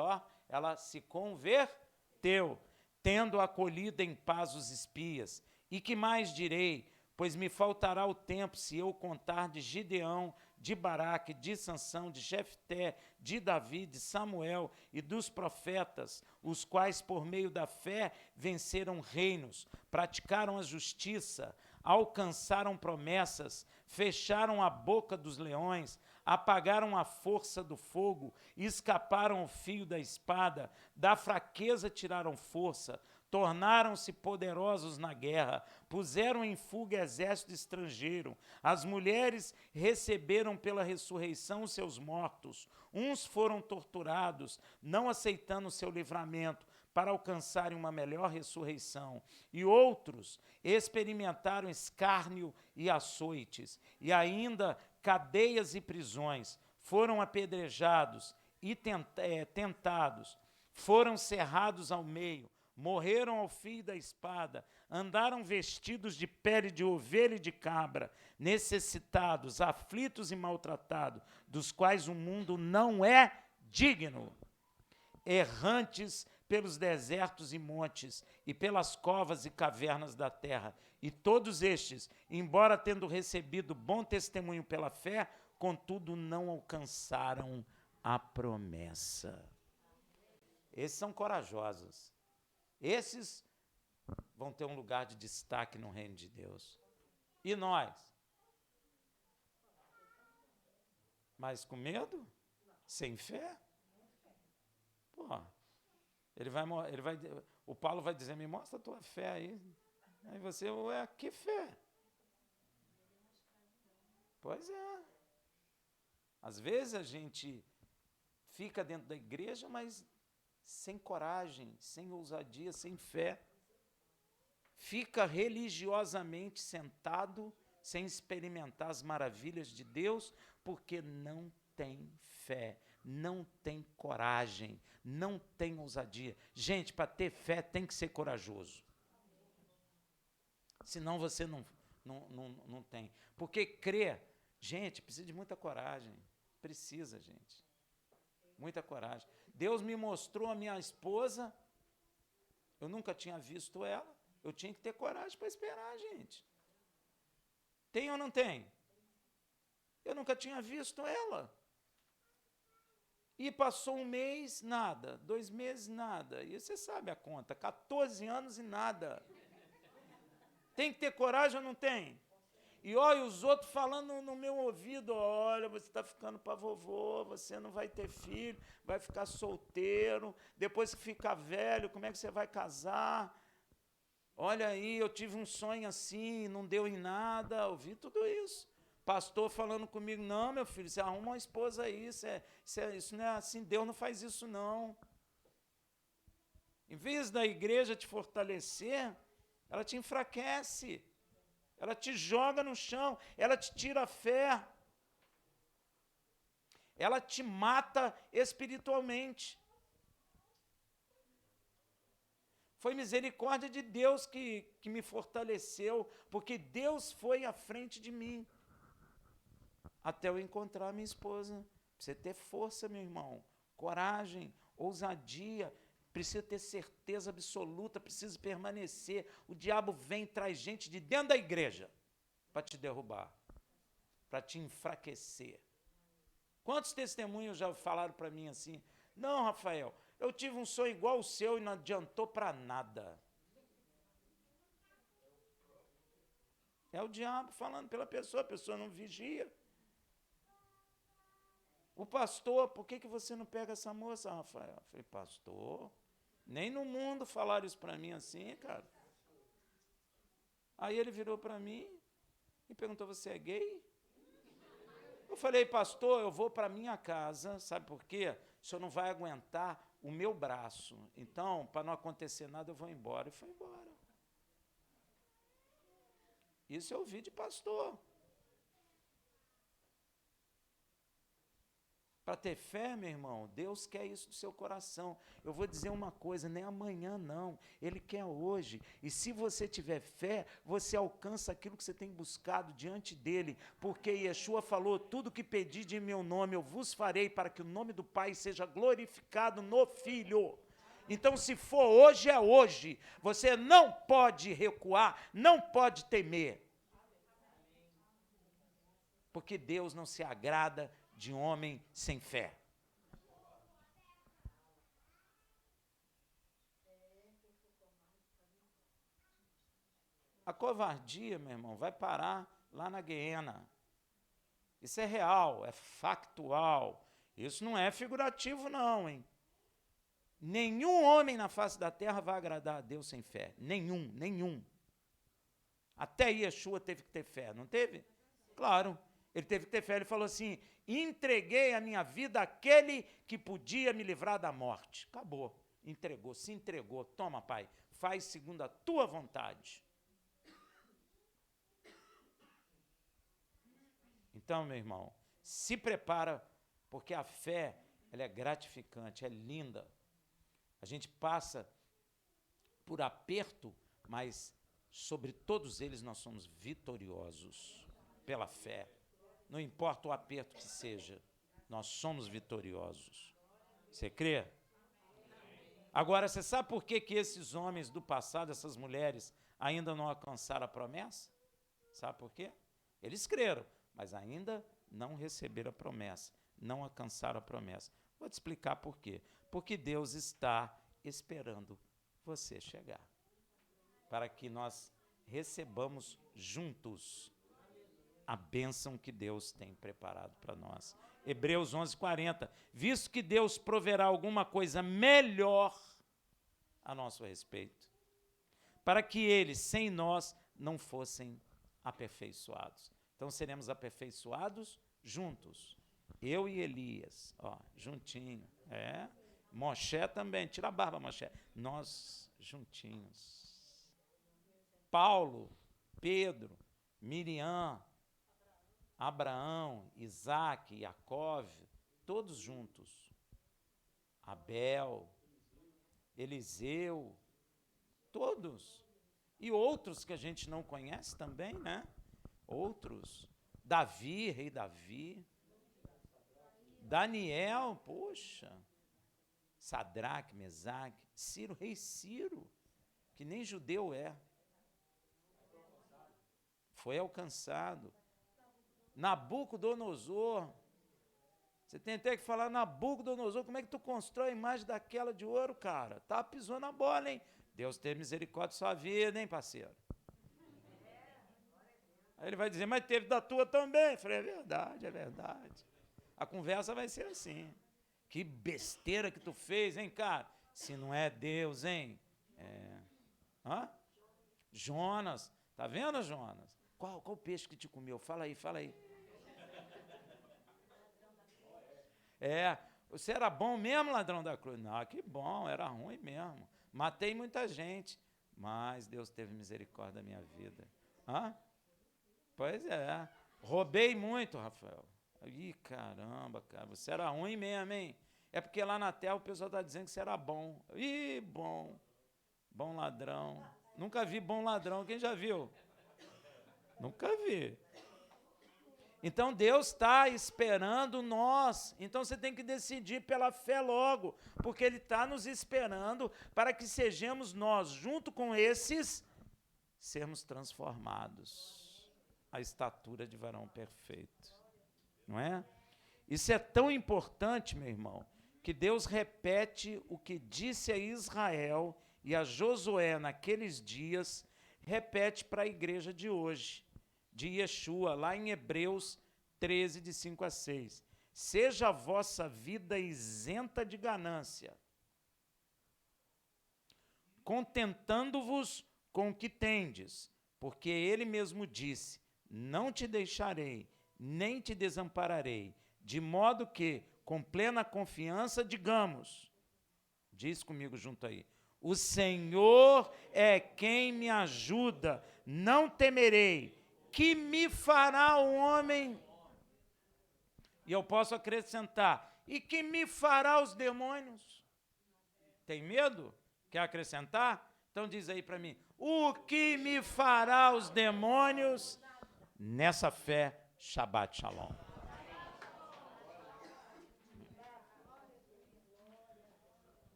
Ela se converteu, tendo acolhido em paz os espias. E que mais direi? Pois me faltará o tempo se eu contar de Gideão, de Baraque, de Sansão, de Jefté, de Davi, de Samuel e dos profetas, os quais por meio da fé venceram reinos, praticaram a justiça, alcançaram promessas, fecharam a boca dos leões, apagaram a força do fogo, escaparam ao fio da espada, da fraqueza tiraram força, tornaram-se poderosos na guerra, puseram em fuga exército estrangeiro, as mulheres receberam pela ressurreição os seus mortos, uns foram torturados, não aceitando o seu livramento, para alcançarem uma melhor ressurreição, e outros experimentaram escárnio e açoites, e ainda cadeias e prisões, foram apedrejados e tentados, foram cerrados ao meio, morreram ao fio da espada, andaram vestidos de pele de ovelha e de cabra, necessitados, aflitos e maltratados, dos quais o mundo não é digno, errantes pelos desertos e montes, e pelas covas e cavernas da terra. E todos estes, embora tendo recebido bom testemunho pela fé, contudo não alcançaram a promessa. Esses são corajosos. Esses vão ter um lugar de destaque no reino de Deus. E nós? Mas com medo? Sem fé? Pô, o Paulo vai dizer, me mostra a tua fé aí. Aí você, ué, que fé? Pois é. Às vezes a gente fica dentro da igreja, mas sem coragem, sem ousadia, sem fé. Fica religiosamente sentado, sem experimentar as maravilhas de Deus, porque não tem fé, não tem coragem, não tem ousadia. Gente, para ter fé tem que ser corajoso. Senão você não tem. Porque crer, gente, precisa de muita coragem. Precisa, gente. Muita coragem. Deus me mostrou a minha esposa, eu nunca tinha visto ela, eu tinha que ter coragem para esperar, gente. Tem ou não tem? Eu nunca tinha visto ela. E passou 1 mês, nada. 2 meses, nada. E você sabe a conta, 14 anos e nada. Tem que ter coragem ou não tem? E olha, os outros falando no meu ouvido, olha, você está ficando para vovô, você não vai ter filho, vai ficar solteiro, depois que ficar velho, como é que você vai casar? Olha aí, eu tive um sonho assim, não deu em nada, ouvi tudo isso. Pastor falando comigo, não, meu filho, você arruma uma esposa aí, isso não é assim, Deus não faz isso não. Em vez da igreja te fortalecer, ela te enfraquece. Ela te joga no chão, ela te tira a fé, ela te mata espiritualmente. Foi misericórdia de Deus que me fortaleceu, porque Deus foi à frente de mim, até eu encontrar minha esposa. Precisa ter força, meu irmão, coragem, ousadia, precisa ter certeza absoluta, precisa permanecer. O diabo vem e traz gente de dentro da igreja para te derrubar, para te enfraquecer. Quantos testemunhos já falaram para mim assim? Não, Rafael, eu tive um sonho igual o seu e não adiantou para nada. É o diabo falando pela pessoa, a pessoa não vigia. O pastor, por que você não pega essa moça, Rafael? Eu falei, pastor, nem no mundo falaram isso para mim assim, cara. Aí ele virou para mim e perguntou, você é gay? Eu falei, pastor, eu vou para minha casa, sabe por quê? O senhor não vai aguentar o meu braço. Então, para não acontecer nada, eu vou embora. E foi embora. Isso eu ouvi de pastor. Para ter fé, meu irmão, Deus quer isso do seu coração. Eu vou dizer uma coisa, nem amanhã não, Ele quer hoje. E se você tiver fé, você alcança aquilo que você tem buscado diante dEle, porque Yeshua falou, tudo que pedir em meu nome eu vos farei, para que o nome do Pai seja glorificado no Filho. Então, se for hoje, é hoje. Você não pode recuar, não pode temer. Porque Deus não se agrada de homem sem fé. A covardia, meu irmão, vai parar lá na Guiena. Isso é real, é factual. Isso não é figurativo, não, hein? Nenhum homem na face da terra vai agradar a Deus sem fé. Nenhum. Até Yeshua teve que ter fé, não teve? Claro. Ele teve que ter fé, ele falou assim, entreguei a minha vida àquele que podia me livrar da morte. Acabou, entregou, se entregou. Toma, Pai, faz segundo a tua vontade. Então, meu irmão, se prepara, porque a fé, ela é gratificante, é linda. A gente passa por aperto, mas sobre todos eles nós somos vitoriosos pela fé. Não importa o aperto que seja, nós somos vitoriosos. Você crê? Agora, você sabe por que esses homens do passado, essas mulheres, ainda não alcançaram a promessa? Sabe por quê? Eles creram, mas ainda não receberam a promessa, não alcançaram a promessa. Vou te explicar por quê. Porque Deus está esperando você chegar, para que nós recebamos juntos a bênção que Deus tem preparado para nós. Hebreus 11:40. Visto que Deus proverá alguma coisa melhor a nosso respeito, para que eles, sem nós, não fossem aperfeiçoados. Então, seremos aperfeiçoados juntos. Eu e Elias, ó, juntinho. Moshe também. Tira a barba, Moshe. Nós juntinhos. Paulo, Pedro, Miriam, Abraão, Isaac, Jacó, todos juntos. Abel, Eliseu, todos. E outros que a gente não conhece também, né? Outros. Davi, rei Davi. Daniel, poxa. Sadraque, Mesaque. Ciro, rei Ciro, que nem judeu é. Foi alcançado. Nabucodonosor. Você tem até que falar, Nabucodonosor, como é que tu constrói a imagem daquela de ouro, cara? Tá, pisou na bola, hein? Deus teve misericórdia da sua vida, hein, parceiro? Aí ele vai dizer, mas teve da tua também. Eu falei, é verdade. A conversa vai ser assim. Que besteira que tu fez, hein, cara? Se não é Deus, hein? Jonas. Tá vendo, Jonas? Qual o peixe que te comeu? Fala aí. Você era bom mesmo, ladrão da cruz? Não, que bom, era ruim mesmo. Matei muita gente, mas Deus teve misericórdia da minha vida. Pois é. Roubei muito, Rafael. Ih, caramba, cara, você era ruim mesmo, hein? É porque lá na terra o pessoal está dizendo que você era bom. Ih, bom. Bom ladrão. Nunca vi bom ladrão. Quem já viu? Nunca vi. Então, Deus está esperando nós. Então, você tem que decidir pela fé logo, porque Ele está nos esperando para que sejamos nós, junto com esses, sermos transformados à estatura de varão perfeito. Não é? Isso é tão importante, meu irmão, que Deus repete o que disse a Israel e a Josué naqueles dias, repete para a igreja de hoje, de Yeshua, lá em Hebreus 13, de 5 a 6. Seja a vossa vida isenta de ganância, contentando-vos com o que tendes, porque ele mesmo disse: não te deixarei, nem te desampararei, de modo que, com plena confiança, digamos, diz comigo junto aí, o Senhor é quem me ajuda, não temerei, que me fará o homem? E eu posso acrescentar, e que me fará os demônios? Tem medo? Quer acrescentar? Então diz aí para mim, o que me fará os demônios? Nessa fé, Shabbat Shalom.